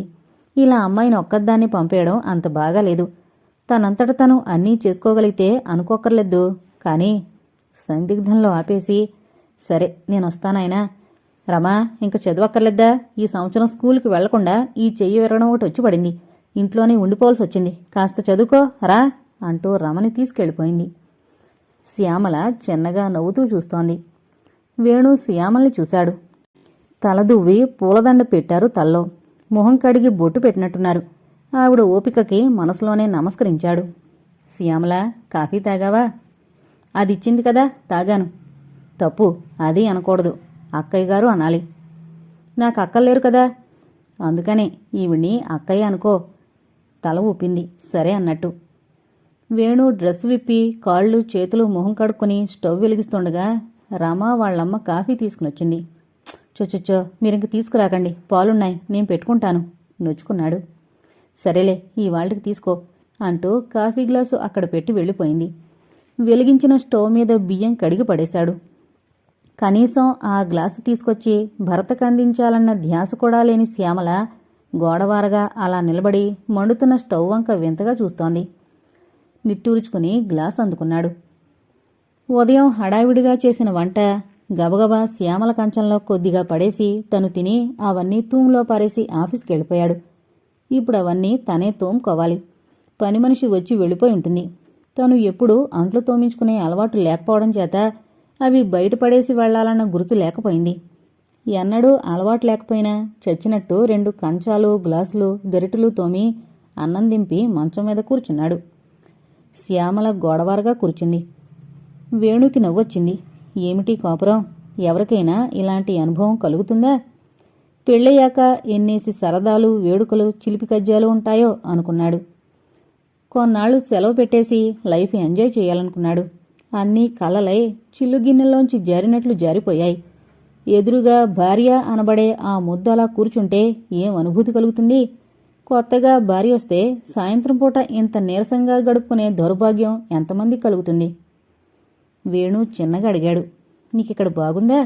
ఇలా అమ్మాయిని ఒక్కదాన్ని పంపేయడం అంత బాగాలేదు. తనంతట తను అన్నీ చేసుకోగలిగితే అనుకోకర్లేదు. కానీ సందిగ్ధంలో ఆపేసి, సరే నేనొస్తానాయనా. రమా, ఇంక చదువక్కర్లేద్దా? ఈ సంవత్సరం స్కూల్కి వెళ్లకుండా ఈ చెయ్యి విరగడం ఒకటి వచ్చి పడింది. ఇంట్లోనే ఉండిపోవాల్సి వచ్చింది. కాస్త చదువుకో రా అంటూ రమని తీసుకెళ్ళిపోయింది. శ్యామల చిన్నగా నవ్వుతూ చూస్తోంది. వేణు శ్యామల్ని చూశాడు. తలదువ్వి పూలదండ పెట్టారు తల్లో. మొహం కడిగి బొట్టు పెట్టినట్టున్నారు. ఆవిడ ఓపికకి మనసులోనే నమస్కరించాడు. శ్యామల, కాఫీ తాగావా? అదిచ్చింది కదా, తాగాను. తప్పు, అది అనకూడదు, అక్కయ్య గారు అనాలి. నాకు అక్కర్లేరు కదా. అందుకనే ఈవిడ్ని అక్కయ్య అనుకో. తల ఊపింది సరే అన్నట్టు. వేణు డ్రెస్ విప్పి కాళ్ళు చేతులు మొహం కడుక్కొని స్టవ్ వెలిగిస్తుండగా రమా వాళ్ళమ్మ కాఫీ తీసుకునొచ్చింది. చొచ్చొచ్చో, మీరింక తీసుకురాకండి, పాలున్నాయి, నేను పెట్టుకుంటాను నొచ్చుకున్నాడు. సరేలే, ఈ వాళ్ళకి తీసుకో అంటూ కాఫీ గ్లాసు అక్కడ పెట్టి వెళ్ళిపోయింది. వెలిగించిన స్టవ్ మీద బియ్యం కడిగి పడేశాడు. కనీసం ఆ గ్లాసు తీసుకొచ్చి భరతకు అందించాలన్న ధ్యాస కూడా లేని శ్యామల గోడవారగా అలా నిలబడి మండుతున్న స్టవ్ వంక వింతగా చూస్తోంది. నిట్టూర్చుకుని గ్లాస్ అందుకున్నాడు. ఉదయం హడావిడిగా చేసిన వంట గబగబా శ్యామల కంచంలో కొద్దిగా పడేసి తను తిని అవన్నీ తూములో పారేసి ఆఫీస్కి వెళ్ళిపోయాడు. ఇప్పుడు అవన్నీ తనే తోముకోవాలి. పని మనిషి వచ్చి వెళ్ళిపోయి ఉంటుంది. తను ఎప్పుడూ అంట్లు తోమించుకునే అలవాటు లేకపోవడం చేత అవి బయటపడేసి వెళ్లాలన్న గుర్తు లేకపోయింది. ఎన్నడూ అలవాటు లేకపోయినా చచ్చినట్టు 2 కంచాలు, గ్లాసులు, గరిటెలు తోమి అన్నం దింపి మంచం మీద కూర్చున్నాడు. శ్యామల గోడవారగా కూర్చుంది. వేణుకి నవ్వొచ్చింది. ఏమిటి కోపరం? ఎవరికైనా ఇలాంటి అనుభవం కలుగుతుందా? పెళ్ళయ్యాక ఎన్నేసి సరదాలు, వేడుకలు, చిలిపి కజ్జాలు ఉంటాయో అనుకున్నాడు. కొన్నాళ్లు సెలవు పెట్టేసి లైఫ్ ఎంజాయ్ చేయాలనుకున్నాడు. అన్నీ కలలై చిల్లుగిన్నెల్లోంచి జారినట్లు జారిపోయాయి. ఎదురుగా భార్య అనబడే ఆ ముద్దలా కూర్చుంటే ఏం అనుభూతి కలుగుతుంది? కొత్తగా భార్య వస్తే సాయంత్రం పూట ఇంత నీరసంగా గడుపుకునే దౌర్భాగ్యం ఎంతమంది కలుగుతుంది? వేణు చిన్నగా అడిగాడు. నీకిక్కడ బాగుందా?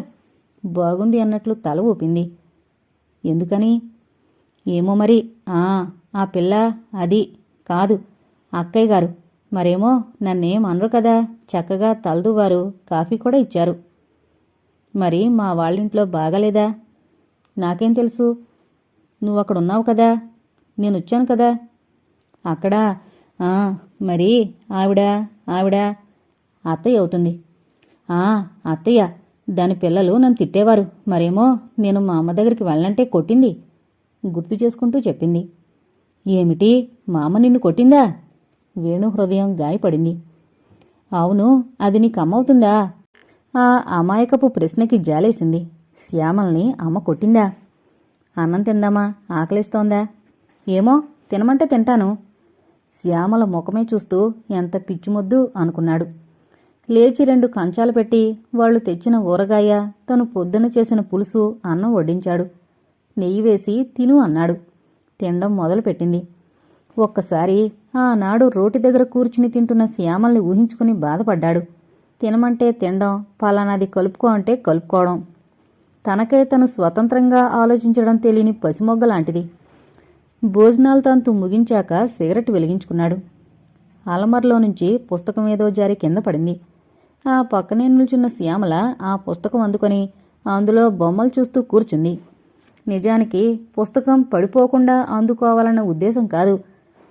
బాగుంది అన్నట్లు తల ఊపింది. ఎందుకని? ఏమో మరి. ఆ పిల్ల అది కాదు, అక్కయ్య గారు. మరేమో నన్నేం అనరు కదా, చక్కగా తలదువారు, కాఫీ కూడా ఇచ్చారు. మరి మా వాళ్ళింట్లో బాగాలేదా? నాకేం తెలుసు? నువ్వక్కడున్నావు కదా, నేనొచ్చాను కదా. అక్కడా? మరి ఆవిడ అత్తయ్య అవుతుంది. అత్తయ్య. దాని పిల్లలు నన్ను తిట్టేవారు. మరేమో నేను మా అమ్మ దగ్గరికి వెళ్ళంటే కొట్టింది. గుర్తు చేసుకుంటూ చెప్పింది. ఏమిటి, మా అమ్మ నిన్ను కొట్టిందా? వేణు హృదయం గాయపడింది. అవును, అది నీకు అమ్మవుతుందా? ఆ అమాయకపు ప్రశ్నకి జాలేసింది. శ్యామల్ని అమ్మ కొట్టిందా? అన్నం తిందామా? ఆకలిస్తోందా? ఏమో, తినమంటే తింటాను. శ్యామల ముఖమే చూస్తూ ఎంత పిచ్చిమొద్దు అనుకున్నాడు. లేచి 2 కంచాలు పెట్టి వాళ్లు తెచ్చిన ఊరగాయ, తను పొద్దున చేసిన పులుసు, అన్నం వడ్డించాడు. నెయ్యి వేసి తిను అన్నాడు. తినడం మొదలుపెట్టింది. ఒక్కసారి ఆనాడు రోటి దగ్గర కూర్చుని తింటున్న శ్యామల్ని ఊహించుకుని బాధపడ్డాడు. తినమంటే తినడం, పలానాది కలుపుకో అంటే కలుపుకోవడం. తనకై తను స్వతంత్రంగా ఆలోచించడం తెలియని పసిమొగ్గలాంటిది. భోజనాలు తంతు ముగించాక సిగరెట్ వెలిగించుకున్నాడు. అలమర్లో నుంచి పుస్తకం ఏదో జారి కింద పడింది. ఆ పక్కనే నిల్చున్న శ్యామల ఆ పుస్తకం అందుకొని అందులో బొమ్మలు చూస్తూ కూర్చుంది. నిజానికి పుస్తకం పడిపోకుండా అందుకోవాలన్న ఉద్దేశం కాదు.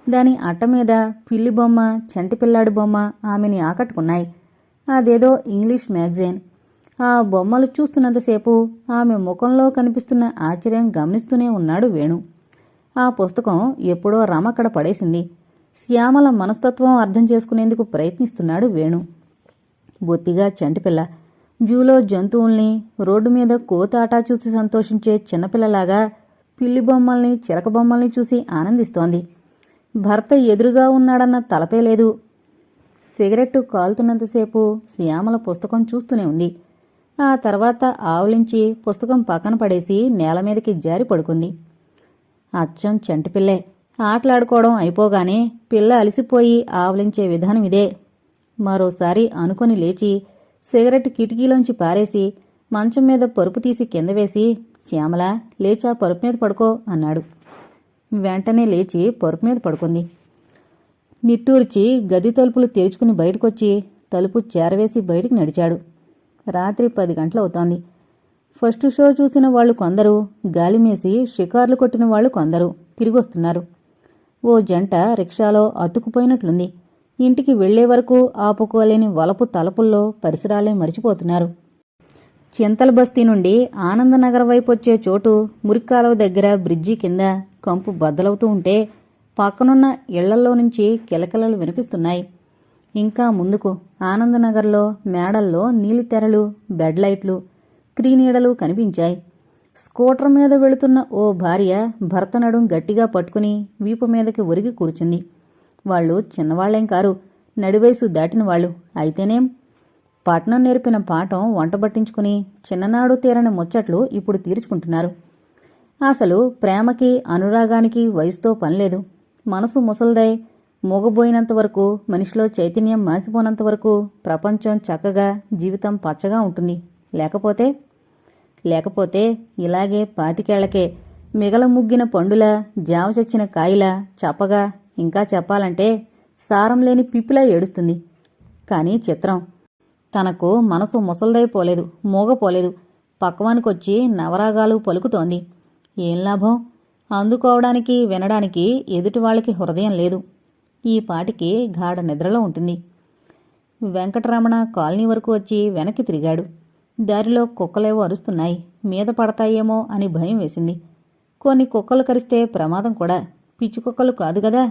దాని అట్ట మీద పిల్లి బొమ్మ, చంటిపిల్లాడి బొమ్మ ఆమెని ఆకట్టుకున్నాయి. అదేదో ఇంగ్లీష్ మ్యాగజైన్. ఆ బొమ్మలు చూస్తున్నంతసేపు ఆమె ముఖంలో కనిపిస్తున్న ఆశ్చర్యం గమనిస్తూనే ఉన్నాడు వేణు. ఆ పుస్తకం ఎప్పుడో రమక్కడ పడేసింది. శ్యామల మనస్తత్వం అర్థం చేసుకునేందుకు ప్రయత్నిస్తున్నాడు వేణు. బొత్తిగా చంటిపిల్ల. జూలో జంతువుల్ని, రోడ్డు మీద కోతాటా చూసి సంతోషించే చిన్నపిల్లలాగా పిల్లి బొమ్మల్ని, చిలక బొమ్మల్ని చూసి ఆనందిస్తోంది. భర్త ఎదురుగా ఉన్నాడన్న తలపే లేదు. సిగరెట్టు కాలుతున్నంతసేపు శ్యామల పుస్తకం చూస్తూనే ఉంది. ఆ తర్వాత ఆవులించి పుస్తకం పక్కన పడేసి నేల మీదకి జారి పడుకుంది. అచ్చం చంటిపిల్లే. ఆటలాడుకోవడం అయిపోగానే పిల్ల అలిసిపోయి ఆవలించే విధానం ఇదే. మరోసారి అనుకొని లేచి సిగరెట్ కిటికీలోంచి పారేసి మంచం మీద పరుపు తీసి కింద వేసి, శ్యామల, లేచా పరుపు మీద పడుకో అన్నాడు. వెంటనే లేచి పరుపు మీద పడుకుంది. నిట్టూర్చి గది తలుపులు తెరుచుకుని బయటకొచ్చి తలుపు చేరవేసి బయటికి నడిచాడు. రాత్రి 10 గంటలవుతోంది. ఫస్ట్ షో చూసిన వాళ్లు కొందరు, గాలిమేసి షికార్లు కొట్టిన వాళ్లు కొందరు తిరిగొస్తున్నారు. ఓ జంట రిక్షాలో అతుకుపోయినట్లుంది. ఇంటికి వెళ్లే వరకు ఆపుకోలేని వలపు తలపుల్లో పరిసరాలే మరిచిపోతున్నారు. చింతల బస్తీ నుండి ఆనందనగర్ వైపొచ్చే చోటు మురిక్కాలవ దగ్గర బ్రిడ్జి కింద కంపు బద్దలవుతూ ఉంటే పక్కనున్న ఇళ్లల్లో నుంచి కిలకిలలు వినిపిస్తున్నాయి. ఇంకా ముందుకు ఆనందనగర్లో మేడల్లో నీలితెరలు, బెడ్ లైట్లు, క్రీనీడలు కనిపించాయి. స్కూటర్ మీద వెళుతున్న ఓ భార్య భర్త నడుం గట్టిగా పట్టుకుని వీపు మీదకి ఒరిగి కూర్చుంది. వాళ్ళు చిన్నవాళ్లేం కారు, నడివయసు దాటిన వాళ్ళు. అయితేనేం, పట్నం నేర్పిన పాఠం వంటబట్టించుకుని చిన్ననాడు తీరని ముచ్చట్లు ఇప్పుడు తీర్చుకుంటున్నారు. అసలు ప్రేమకి అనురాగానికి వయసుతో పనిలేదు. మనసు ముసల్దై మూగబోయినంతవరకు, మనిషిలో చైతన్యం మాసిపోనంతవరకు ప్రపంచం చక్కగా, జీవితం పచ్చగా ఉంటుంది. లేకపోతే ఇలాగే 25 మిగల ముగ్గిన పండులా, జామ చచ్చిన కాయిలా, చప్పగా, ఇంకా చెప్పాలంటే సారం లేని పిప్పిలా ఏడుస్తుంది. కానీ చిత్రం, తనకు మనసు ముసల్దైపోలేదు, మూగపోలేదు. పక్వానికొచ్చి నవరాగాలు పలుకుతోంది. ఏం లాభం? అందుకోవడానికి, వినడానికి ఎదుటివాళ్లకి హృదయం లేదు. ఈ పాటికి గాఢ నిద్రలో ఉంటుంది. వెంకటరమణ కాలనీ వరకు వచ్చి వెనక్కి తిరిగాడు. దారిలో కుక్కలేవో అరుస్తున్నాయి. మీద పడతాయేమో అని భయం వేసింది. కొన్ని కుక్కలు కరిస్తే ప్రమాదం కూడా. పిచ్చి కుక్కలు కాదు గదా.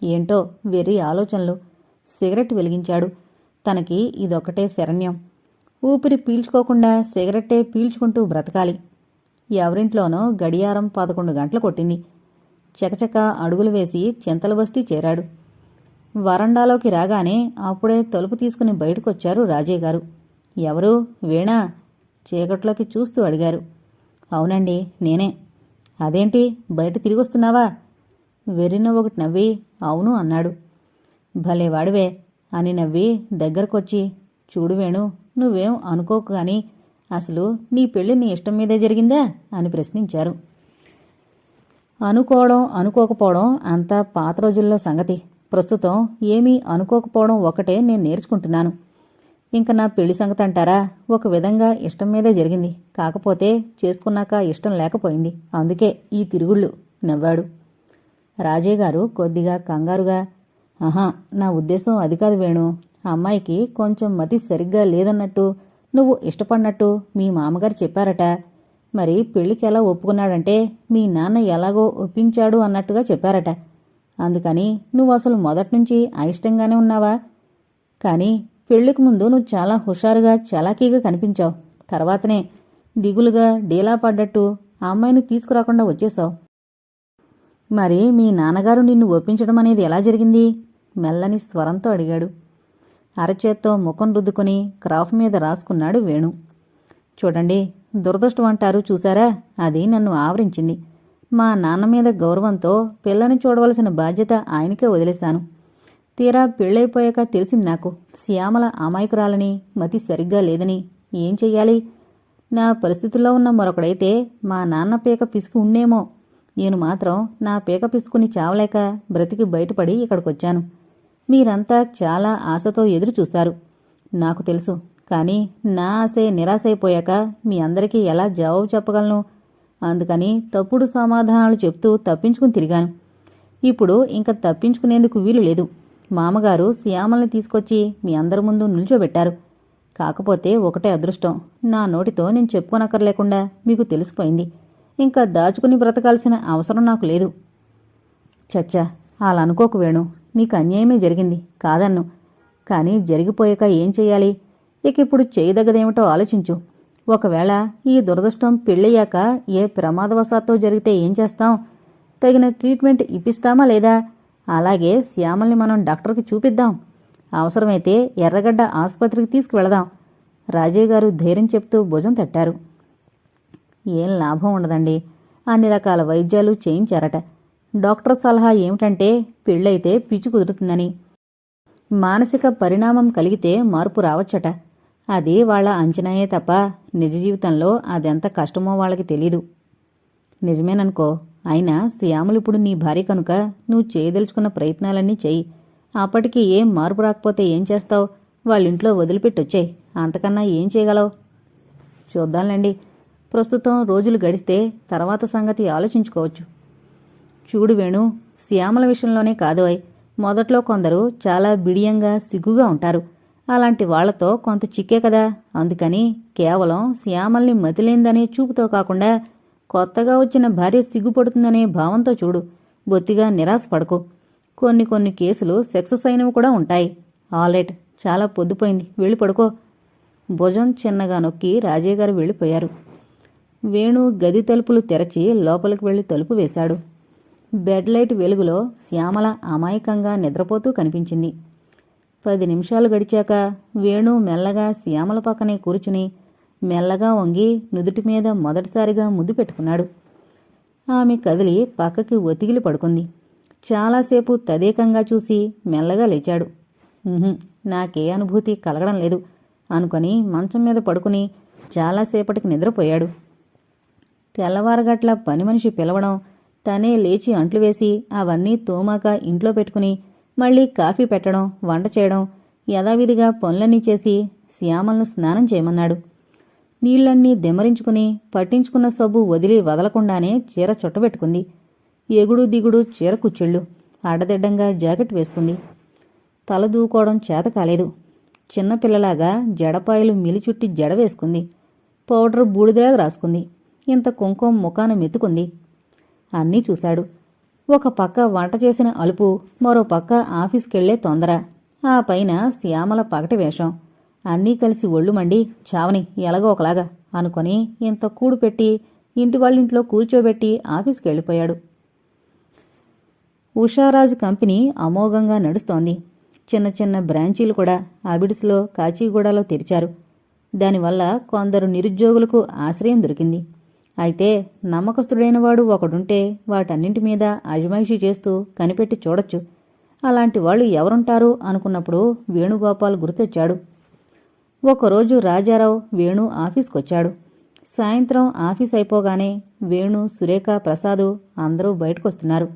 ఏంటో వెర్రి ఆలోచనలు. సిగరెట్ వెలిగించాడు. తనకి ఇదొక్కటే శరణ్యం. ఊపిరి పీల్చుకోకుండా సిగరెట్టే పీల్చుకుంటూ బ్రతకాలి. ఎవరింట్లోనో గడియారం 11 గంటలు కొట్టింది. చకచక అడుగులు వేసి చింతల బస్తీ చేరాడు. వరండాలోకి రాగానే అప్పుడే తలుపు తీసుకుని బయటకొచ్చారు రాజయ్యగారు. ఎవరు? వీణా? చీకట్లోకి చూస్తూ అడిగారు. అవునండి, నేనే. అదేంటి బయట తిరిగొస్తున్నావా? వెర్రిన ఒకటి నవ్వి అవును అన్నాడు. భలేవాడివే అని నవ్వి దగ్గరకొచ్చి, చూడు వేణు, నువ్వేం అనుకోకు గాని అసలు నీ పెళ్లి నీ ఇష్టం మీదే జరిగిందా అని ప్రశ్నించారు. అనుకోవడం అనుకోకపోవడం అంతా పాత రోజుల్లో సంగతి. ప్రస్తుతం ఏమీ అనుకోకపోవడం ఒకటే నేను నేర్చుకుంటున్నాను. ఇంక నా పెళ్లి సంగతి అంటారా? ఒక విధంగా ఇష్టం మీదే జరిగింది. కాకపోతే చేసుకున్నాక ఇష్టం లేకపోయింది. అందుకే ఈ తిరుగుళ్ళు నవ్వాడు. రాజయ్యగారు కొద్దిగా కంగారుగా, ఆహా, నా ఉద్దేశం అది కాదు వేణు. అమ్మాయికి కొంచెం మతి సరిగ్గా లేదన్నట్టు, నువ్వు ఇష్టపడినట్టు మీ మామగారు చెప్పారట. మరి పెళ్లికి ఎలా ఒప్పుకున్నాడంటే మీ నాన్న ఎలాగో ఒప్పించాడు అన్నట్టుగా చెప్పారట. అందుకని నువ్వు అసలు మొదట్నుంచి అయిష్టంగానే ఉన్నావా? కానీ పెళ్లికి ముందు నువ్వు చాలా హుషారుగా, చలాకీగా కనిపించావు. తర్వాతనే దిగులుగా, డీలా పడ్డట్టు ఆ అమ్మాయిని తీసుకురాకుండా వచ్చేశావు. మరి మీ నాన్నగారు నిన్ను ఒప్పించడం అనేది ఎలా జరిగింది? మెల్లని స్వరంతో అడిగాడు. అరచేత్తో ముఖం రుద్దుకుని క్రాఫ్ మీద రాసుకున్నాడు వేణు. చూడండి, దురదృష్టం అంటారు చూశారా, అది నన్ను ఆవరించింది. మా నాన్న మీద గౌరవంతో పిల్లని చూడవలసిన బాధ్యత ఆయనకే వదిలేశాను. తీరా పెళ్ళైపోయాక తెలిసింది నాకు, శ్యామల అమాయకురాలని, మతి సరిగ్గా లేదని. ఏం చెయ్యాలి? నా పరిస్థితుల్లో ఉన్న మరొకడైతే మా నాన్న పీక పిసికి ఉన్నేమో. నేను మాత్రం నా పీక పిసుకుని చావలేక బ్రతికి బయటపడి ఇక్కడికొచ్చాను. మీరంతా చాలా ఆశతో ఎదురు చూశారు, నాకు తెలుసు. కానీ నా ఆశే నిరాశైపోయాక మీ అందరికీ ఎలా జవాబు చెప్పగలను? అందుకని తప్పుడు సమాధానాలు చెప్తూ తప్పించుకుని తిరిగాను. ఇప్పుడు ఇంక తప్పించుకునేందుకు వీలు లేదు. మామగారు శ్యామల్ని తీసుకొచ్చి మీ అందరి ముందు నిల్చోబెట్టారు. కాకపోతే ఒకటే అదృష్టం, నా నోటితో నేను చెప్పుకోనక్కర్లేకుండా మీకు తెలిసిపోయింది. ఇంకా దాచుకుని బ్రతకాల్సిన అవసరం నాకు లేదు. చచ్చా, అలా అనుకోకు వేణు. నీకు అన్యాయమే జరిగింది కాదన్ను. కానీ జరిగిపోయాక ఏం చెయ్యాలి? ఇక ఇప్పుడు చేయదగ్గదేమిటో ఆలోచించు. ఒకవేళ ఈ దురదృష్టం పెళ్ళయ్యాక ఏ ప్రమాదవశాత్తు జరిగితే ఏం చేస్తాం? తగిన ట్రీట్మెంట్ ఇప్పిస్తామా లేదా? అలాగే శ్యామల్ని మనం డాక్టర్కి చూపిద్దాం. అవసరమైతే ఎర్రగడ్డ ఆసుపత్రికి తీసుకువెళదాం. రాజయ్య గారు ధైర్యం చెప్తూ భుజం తట్టారు. ఏం లాభం ఉండదండి. అన్ని రకాల వైద్యాలు చేయించారట. డాక్టర్ సలహా ఏమిటంటే పెళ్ళైతే పిచ్చి కుదురుతుందని. మానసిక పరిణామం కలిగితే మార్పు రావచ్చట. అది వాళ్ల అంచనాయే తప్ప నిజ జీవితంలో అదెంత కష్టమో వాళ్ళకి తెలీదు. నిజమేననుకో. అయినా శ్యామలిప్పుడు నీ భార్య కనుక నువ్వు చేయదలుచుకున్న ప్రయత్నాలన్నీ చెయ్యి. అప్పటికి ఏం మార్పు రాకపోతే ఏం చేస్తావు? వాళ్ళింట్లో వదిలిపెట్టొచ్చేయి. అంతకన్నా ఏం చేయగలవు? చూద్దాంలేండి. ప్రస్తుతం రోజులు గడిస్తే తర్వాత సంగతి ఆలోచించుకోవచ్చు. చూడు వేణు, శ్యామల విషయంలోనే కాదోయ్, మొదట్లో కొందరు చాలా బిడియంగా సిగ్గుగా ఉంటారు. అలాంటి వాళ్లతో కొంత చిక్కే కదా. అందుకని కేవలం శ్యామల్ని మతిలేందనే చూపుతో కాకుండా కొత్తగా వచ్చిన భార్య సిగ్గుపడుతుందనే భావంతో చూడు. బొత్తిగా నిరాశపడకు. కొన్ని కేసులు సక్సెస్ అయినవి కూడా ఉంటాయి. ఆల్రైట్, చాలా పొద్దుపోయింది, వెళ్ళి పడుకో. భుజం చిన్నగా నొక్కి రాజయ్య గారు వెళ్ళిపోయారు. వేణు గది తలుపులు తెరచి లోపలికి వెళ్లి తలుపు వేశాడు. బెడ్ లైట్ వెలుగులో శ్యామల అమాయకంగా నిద్రపోతూ కనిపించింది. 10 నిమిషాలు గడిచాక వేణు మెల్లగా శ్యామల పక్కనే కూర్చుని మెల్లగా వంగి నుదుటి మీద మొదటిసారిగా ముద్దు పెట్టుకున్నాడు. ఆమె కదిలి పక్కకి ఒతిగిలి పడుకుంది. చాలాసేపు తదేకంగా చూసి మెల్లగా లేచాడు. నాకే అనుభూతి కలగడం లేదు అనుకొని మంచం మీద పడుకుని చాలాసేపటికి నిద్రపోయాడు. తెల్లవారగట్ల పని మనిషి పిలవడం, తనే లేచి అంట్లు వేసి అవన్నీ తోమాక ఇంట్లో పెట్టుకుని మళ్లీ కాఫీ పెట్టడం, వంట చేయడం, యథావిధిగా పనులన్నీ చేసి శ్యామలను స్నానం చేయమన్నాడు. నీళ్లన్నీ దెమరించుకుని పట్టించుకున్న సబ్బు వదలకుండానే చీర చుట్టబెట్టుకుంది. ఎగుడు దిగుడు చీర కుచ్చిళ్ళు, అడ్డదిడ్డంగా జాకెట్ వేసుకుంది. తల దూకోవడం చేత కాలేదు. చిన్నపిల్లలాగా జడపాయలు మిలిచుట్టి జడ వేసుకుంది. పౌడర్ బూడిదలాగా రాసుకుంది. ఇంత కుంకుమ ముఖాన మెత్తుకుంది. అన్నీ చూశాడు. ఒక పక్క వంట చేసిన అలుపు, మరో పక్క ఆఫీస్కెళ్లే తొందర, ఆ పైన శ్యామల పగటి వేషం, అన్నీ కలిసి ఒళ్ళు మండి చావని ఎలాగో ఒకలాగా అనుకొని ఇంత కూడు పెట్టి ఇంటి వాళ్ళింట్లో కూర్చోబెట్టి ఆఫీస్కెళ్ళిపోయాడు. ఉషారాజ్ కంపెనీ అమోఘంగా నడుస్తోంది. చిన్న చిన్న బ్రాంచీలు కూడా అబిడ్స్లో, కాచిగూడలో తెరిచారు. దానివల్ల కొందరు నిరుద్యోగులకు ఆశ్రయం దొరికింది. అయితే నమ్మకస్తుడైనవాడు ఒకడుంటే వాటన్నింటి మీద అజమాయిషీ చేస్తూ కనిపెట్టి చూడొచ్చు. అలాంటి వాళ్ళు ఎవరుంటారు అనుకున్నప్పుడు వేణుగోపాల్ గుర్తొచ్చాడు. ఒకరోజు రాజారావు వేణు ఆఫీస్కొచ్చాడు. సాయంత్రం ఆఫీస్ అయిపోగానే వేణు, సురేఖ, ప్రసాదు అందరూ బయటకొస్తున్నారు.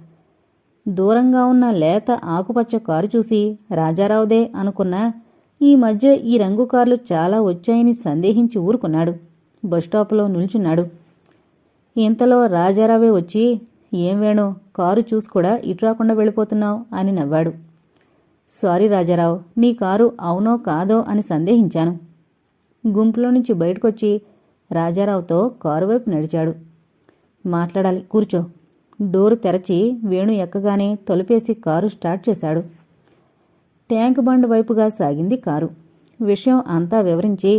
దూరంగా ఉన్న లేత ఆకుపచ్చ కారు చూసి రాజారావుదే అనుకున్నా ఈ మధ్య ఈ రంగు కార్లు చాలా వచ్చాయని సందేహించి ఊరుకున్నాడు. బస్టాపులో నిల్చున్నాడు. ఇంతలో రాజారావే వచ్చి, ఏం వేణు, కారు చూసి కూడా ఇటు రాకుండా వెళ్ళిపోతున్నావు అని నవ్వాడు. సారీ రాజారావు, నీ కారు అవునో కాదో అని సందేహించాను. గుంపులో నుంచి బయటకొచ్చి రాజారావుతో కారు వైపు నడిచాడు. మాట్లాడాలి, కూర్చో. డోరు తెరచి వేణు ఎక్కగానే తలుపేసి కారు స్టార్ట్ చేశాడు. ట్యాంక్ బండ్ వైపుగా సాగింది కారు. విషయం అంతా వివరించి,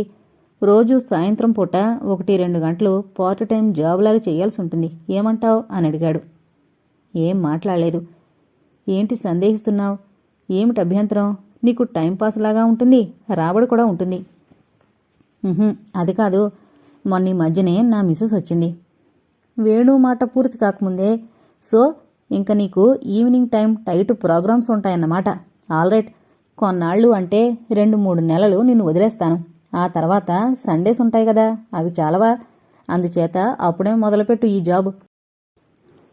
రోజూ సాయంత్రం పూట 1-2 గంటలు పార్ట్ టైం జాబ్లాగా చేయాల్సి ఉంటుంది, ఏమంటావ్ అని అడిగాడు. ఏం మాట్లాడలేదు. ఏంటి సందేహిస్తున్నావు? ఏమిటి అభ్యంతరం? నీకు టైంపాస్ లాగా ఉంటుంది, రాబడి కూడా ఉంటుంది. అది కాదు, మొన్న మధ్యనే నా మిసెస్ వచ్చింది. వేణు మాట పూర్తి కాకముందే, సో ఇంక నీకు ఈవినింగ్ టైం టైట్ ప్రోగ్రామ్స్ ఉంటాయన్నమాట. ఆల్రైట్, కొన్నాళ్ళు అంటే 2-3 నెలలు నిన్ను వదిలేస్తాను. ఆ తర్వాత సండేస్ ఉంటాయి కదా, అవి చాలవా? అందుచేత అప్పుడే మొదలుపెట్టు ఈ జాబ్.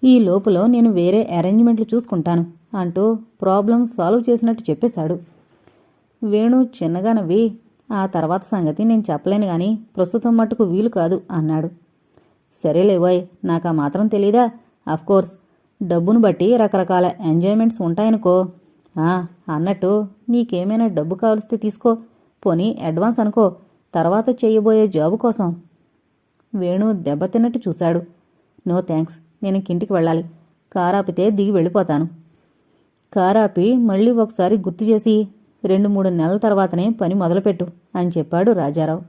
ఈ లోపులో నేను వేరే అరేంజ్మెంట్లు చూసుకుంటాను అంటూ ప్రాబ్లం సాల్వ్ చేసినట్టు చెప్పేశాడు. వేణు చిన్నగా నవ్వి, ఆ తర్వాత సంగతి నేను చెప్పలేను గాని ప్రస్తుతం మట్టుకు వీలు కాదు అన్నాడు. సరేలేవోయ్, నాకా మాత్రం తెలీదా? అఫ్కోర్స్ డబ్బును బట్టి రకరకాల ఎంజాయ్మెంట్స్ ఉంటాయనుకో. అన్నట్టు నీకేమైనా డబ్బు కావలిస్తే తీసుకో, పోనీ అడ్వాన్స్ అనుకో, తర్వాత చేయబోయే జాబు కోసం. వేణు దెబ్బతిన్నట్టు చూశాడు. నో థ్యాంక్స్, నేను ఇంటికి వెళ్ళాలి. కారాపితే దిగి వెళ్ళిపోతాను. కారాపి మళ్ళీ ఒకసారి గుర్తు చేసి 2-3 నెలల తర్వాతనే పని మొదలుపెట్టు అని చెప్పాడు రాజారావు.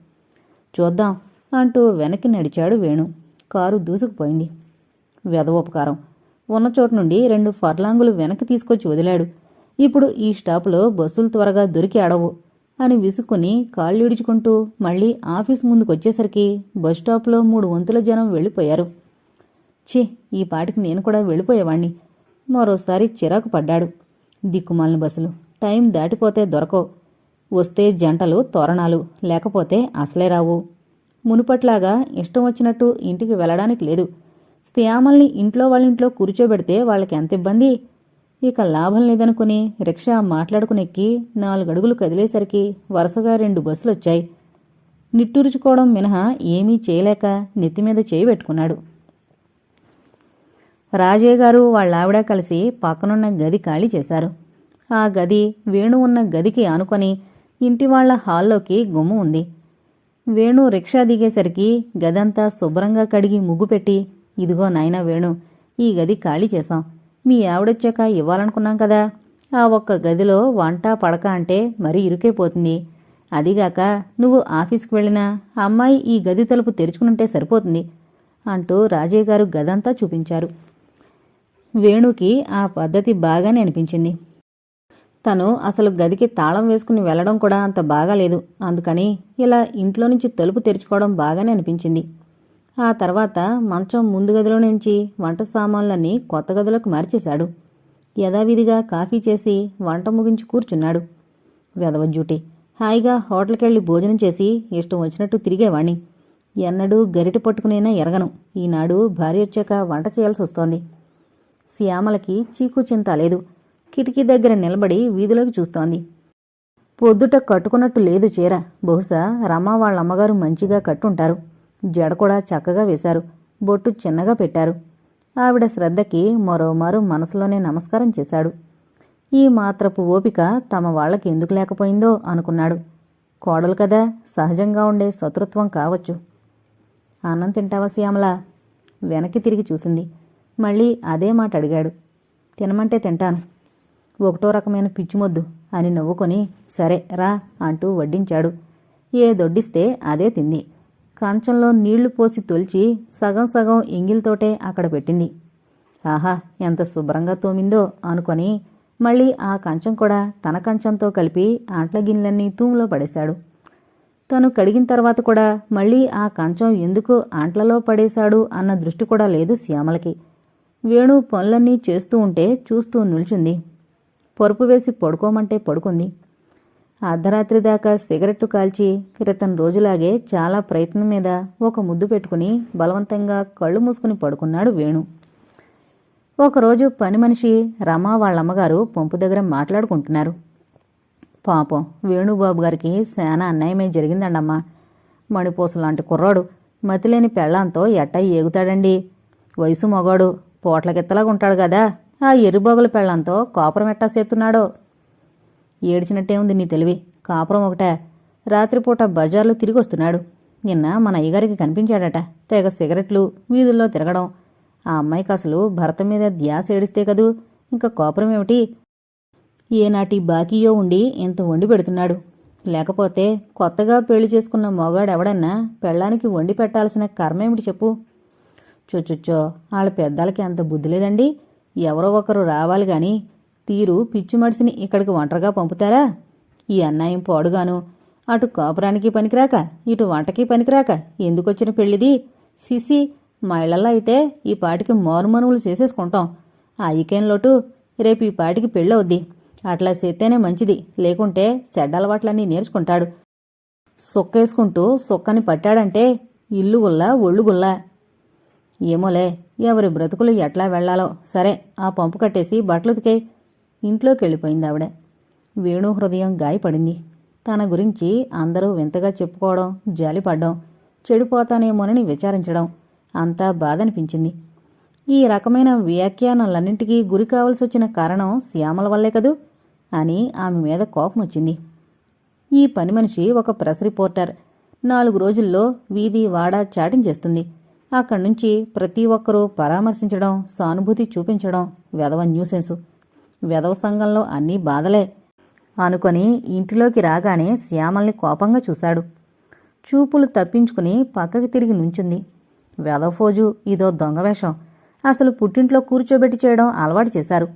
చూద్దాం అంటూ వెనక్కి నడిచాడు వేణు. కారు దూసుకుపోయింది. వెధవోపకారం. ఉన్న చోటు నుండి 2 ఫర్లాంగులు వెనక్కి తీసుకొచ్చి వదిలాడు. ఇప్పుడు ఈ స్టాపులో బస్సులు త్వరగా దొరికి అడవు. అని విసుక్కుని కాళ్ళీడుచుకుంటూ మళ్ళీ ఆఫీస్ ముందుకొచ్చేసరికి బస్టాప్లో 3 వంతుల జనం వెళ్ళిపోయారు. ఛీ, ఈ పాటికి నేను కూడా వెళ్ళిపోయేవాణ్ణి. మరోసారి చిరాకు పడ్డాడు. దిక్కుమాలిన బస్సులు టైం దాటిపోతే దొరకవు. వస్తే జంటలు తోరణాలు, లేకపోతే అసలే రావు. మునుపట్లాగా ఇష్టం వచ్చినట్టు ఇంటికి వెళ్ళడానికి లేదు. శ్యామల్ని ఇంట్లో వాళ్ళింట్లో కూర్చోబెడితే వాళ్ళకి ఎంత ఇబ్బంది. ఇక లాభం లేదనుకుని రిక్షా మాట్లాడుకునెక్కి 4 అడుగులు కదిలేసరికి వరుసగా 2 బస్సులొచ్చాయి. నిట్టూర్చుకోవడం మినహా ఏమీ చేయలేక నెత్తిమీద చేయి పెట్టుకున్నాడు. రాజయ్య గారు వాళ్ళావిడ కలిసి పక్కనున్న గది ఖాళీ చేశారు. ఆ గది వేణు ఉన్న గదికి ఆనుకొని ఇంటివాళ్ల హాల్లోకి గుమ్మ ఉంది. వేణు రిక్షా దిగేసరికి గదంతా శుభ్రంగా కడిగి ముగ్గు పెట్టి, ఇదిగో నాయనా వేణు, ఈ గది ఖాళీ చేశాం. మీ ఆవిడొచ్చాక ఇవ్వాలనుకున్నాం కదా. ఆ ఒక్క గదిలో వంట పడక అంటే మరీ ఇరుకైపోతుంది. అదిగాక నువ్వు ఆఫీస్కి వెళ్ళినా అమ్మాయి ఈ గది తలుపు తెరుచుకునుంటే సరిపోతుంది అంటూ రాజయ్య గారు గదంతా చూపించారు. వేణుకి ఆ పద్ధతి బాగానే అనిపించింది. తను అసలు గదికి తాళం వేసుకుని వెళ్లడం కూడా అంత బాగాలేదు. అందుకని ఇలా ఇంట్లో నుంచి తలుపు తెరుచుకోవడం బాగానే అనిపించింది. ఆ తర్వాత మంచం ముందు గదిలో నుంచి వంట సామాన్లన్నీ కొత్త గదిలోకి మార్చేశాడు. యథావిధిగా కాఫీ చేసి వంట ముగించి కూర్చున్నాడు. వెధవ డ్యూటీ. హాయిగా హోటల్కెళ్ళి భోజనం చేసి ఇష్టం వచ్చినట్టు తిరిగేవాణ్ణి. ఎన్నడూ గరిటె పట్టుకునైనా ఎరగను. ఈనాడు భార్య వచ్చాక వంట చేయాల్సి వస్తోంది. శ్యామలకి చీకు చింత లేదు. కిటికీ దగ్గర నిలబడి వీధిలోకి చూస్తోంది. పొద్దుట కట్టుకున్నట్టు లేదు చీర. బహుశా రమ వాళ్ళమ్మగారు మంచిగా కట్టుంటారు. జడ కూడా చక్కగా వేశారు. బొట్టు చిన్నగా పెట్టారు. ఆవిడ శ్రద్ధకి మరోమారు మనసులోనే నమస్కారం చేశాడు. ఈ మాత్రపు ఓపిక తమ వాళ్లకి ఎందుకు లేకపోయిందో అనుకున్నాడు. కోడలు కదా, సహజంగా ఉండే శత్రుత్వం కావచ్చు. అన్నం తింటావా శ్యామలా? వెనక్కి తిరిగి చూసింది. మళ్ళీ అదే మాట అడిగాడు. తినమంటే తింటాను. ఒకటో రకమైన పిచ్చిమొద్దు అని నవ్వుకొని సరే రా అంటూ వడ్డించాడు. ఏ దొడ్డిస్తే అదే తింది. కంచంలో నీళ్లు పోసి తొలిచి సగం సగం ఎంగిల్తోటే అక్కడ పెట్టింది. ఆహా, ఎంత శుభ్రంగా తోమిందో అనుకొని మళ్ళీ ఆ కంచం కూడా తన కంచంతో కలిపి ఆంట్ల గిన్నెలన్నీ తూములో పడేశాడు. తను కడిగిన తర్వాత కూడా మళ్ళీ ఆ కంచం ఎందుకు ఆంట్లలో పడేశాడు అన్న దృష్టి కూడా లేదు శ్యామలకి. వేణు పనులన్నీ చేస్తూ ఉంటే చూస్తూ నిల్చుంది. పరుపు వేసి పడుకోమంటే పడుకుంది. అర్ధరాత్రి దాకా సిగరెట్టు కాల్చి క్రితం రోజులాగే చాలా ప్రయత్నం మీద ఒక ముద్దు పెట్టుకుని బలవంతంగా కళ్ళు మూసుకుని పడుకున్నాడు వేణు. ఒకరోజు పని మనిషి రమ వాళ్ళమ్మగారు పంపు దగ్గర మాట్లాడుకుంటున్నారు. పాపం వేణుబాబు గారికి శానా అన్యాయమే జరిగిందండమ్మా. మణిపూసలాంటి కుర్రాడు మతిలేని పెళ్లాంతో ఎట్టా ఏగుతాడండి. వయసు మగాడు, పోట్లకెత్తలాగుంటాడు గదా. ఆ ఎరుబోగుల పెళ్లంతో కాపురం ఎట్టా చేస్తున్నాడో. ఏడ్చినట్టే ఉంది నీ తెలివి. కాపురం ఒకటే. రాత్రిపూట బజార్లో తిరిగొస్తున్నాడు. నిన్న మన అయ్యగారికి కనిపించాడట. తెగ సిగరెట్లు, వీధుల్లో తిరగడం. ఆ అమ్మాయికి అసలు భర్త మీద ధ్యాస ఏడిస్తే కదూ, ఇంకా కాపురం ఏమిటి? ఏనాటి బాకీయో ఉండి ఇంత వండి పెడుతున్నాడు. లేకపోతే కొత్తగా పెళ్లి చేసుకున్న మొగాడెవడన్నా పెళ్ళానికి వండి పెట్టాల్సిన కర్మేమిటి చెప్పు? చొచ్చొచ్చో, వాళ్ళ పెద్దాలకి అంత బుద్ధి లేదండి. ఎవరో ఒకరు రావాలి గాని తీరు పిచ్చి మడిసిని ఇక్కడికి ఒంటరిగా పంపుతారా? ఈ అన్యాయం పాడుగాను. అటు కాపురానికి పనికిరాక, ఇటు వంటకి పనికిరాక ఎందుకొచ్చిన పెళ్లిది? సిసి, మా ఇళ్లలో అయితే ఈ పాటికి మారుమనువులు చేసేసుకుంటాం. ఆ ఇకేం లోటు. రేపు ఈ పాటికి పెళ్ళవుద్ది. అట్లా చేస్తేనే మంచిది. లేకుంటే చెడ్డలవాట్లన్నీ నేర్చుకుంటాడు. సొక్కేసుకుంటూ సొక్కని పట్టాడంటే ఇల్లు గుల్లా ఒళ్ళు గుల్లా. ఏమోలే, ఎవరి బ్రతుకులు ఎట్లా వెళ్లాలో. సరే, ఆ పంపు కట్టేసి బట్టలుతికే. ఇంట్లోకెళ్ళిపోయింది ఆవిడ. వేణు హృదయం గాయపడింది. తన గురించి అందరూ వింతగా చెప్పుకోవడం, జాలిపడ్డం, చెడిపోతానేమోనని విచారించడం అంతా బాధనిపించింది. ఈ రకమైన వ్యాఖ్యానాలన్నింటికీ గురి కావలసొచ్చిన కారణం శ్యామల వల్లే కదూ అని ఆమె మీద కోపం వచ్చింది. ఈ పని మనిషి ఒక ప్రెస్ రిపోర్టర్. 4 రోజుల్లో వీధి వాడ చాటించేస్తుంది. అక్కడ్నుంచి ప్రతి ఒక్కరూ పరామర్శించడం, సానుభూతి చూపించడం వెధవ న్యూసెన్సు. వెధవ సంఘంలో అన్నీ బాధలే అనుకొని ఇంటిలోకి రాగానే శ్యామల్ని కోపంగా చూశాడు. చూపులు తప్పించుకుని పక్కకి తిరిగి నుంచుంది. వెధవఫోజు, ఇదో దొంగవేషం. అసలు పుట్టింట్లో కూర్చోబెట్టి చేయడం అలవాటు చేశారు.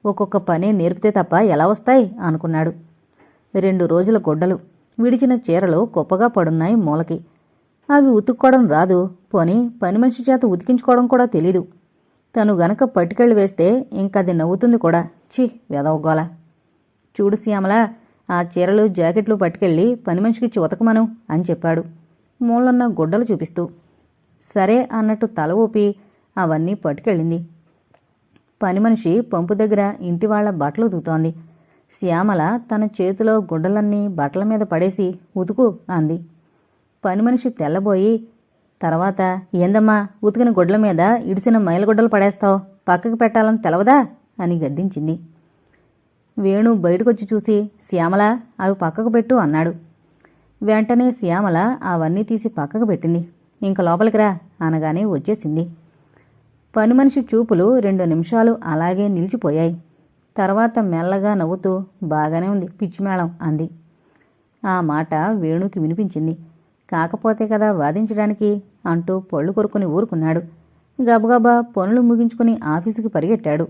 ఒక్కొక్క పని నేర్పితే తప్ప ఎలా వస్తాయి అనుకున్నాడు. 2 రోజుల గుడ్డలు, విడిచిన చీరలు కుప్పగా పడున్నాయి మూలకి. అవి ఉతుక్కోవడం రాదు, పోని పని మనిషి చేత ఉతికించుకోవడం కూడా తెలీదు. తను గనక పట్టుకెళ్ళి వేస్తే ఇంకది నవ్వుతుంది కూడా. ఛీ, వెదవగోల. చూడు శ్యామల, ఆ చీరలు జాకెట్లు పట్టుకెళ్ళి పని మనిషికిచ్చి ఉతకమను అని చెప్పాడు మూలన్న గుడ్డలు చూపిస్తూ. సరే అన్నట్టు తల ఊపి అవన్నీ పట్టుకెళ్ళింది. పని మనిషి పంపు దగ్గర ఇంటివాళ్ల బట్టలు ఉతుకుతోంది. శ్యామల తన చేతిలో గుడ్డలన్నీ బట్టల మీద పడేసి ఉతుకు అంది. పని మనిషి తెల్లబోయి, తర్వాత ఏందమ్మా ఉతికిన గుడ్ల మీద ఇడిసిన మైలగుడ్డలు పడేస్తావు, పక్కకి పెట్టాలని తెలవదా అని గద్దించింది. వేణు బయటకొచ్చి చూసి, శ్యామల అవి పక్కకు పెట్టు అన్నాడు. వెంటనే శ్యామల అవన్నీ తీసి పక్కకు పెట్టింది. ఇంక లోపలికి రా అనగానే వచ్చేసింది. పని మనిషి చూపులు 2 నిమిషాలు అలాగే నిలిచిపోయాయి. తర్వాత మెల్లగా నవ్వుతూ, బాగానే ఉంది పిచ్చిమేళం అంది. ఆ మాట వేణుకి వినిపించింది. కాకపోతే కదా వాదించడానికి అంటూ పళ్ళు కొరుకుని ఊరుకున్నాడు. గబగబా పనులు ముగించుకుని ఆఫీసుకి పరిగెట్టాడు.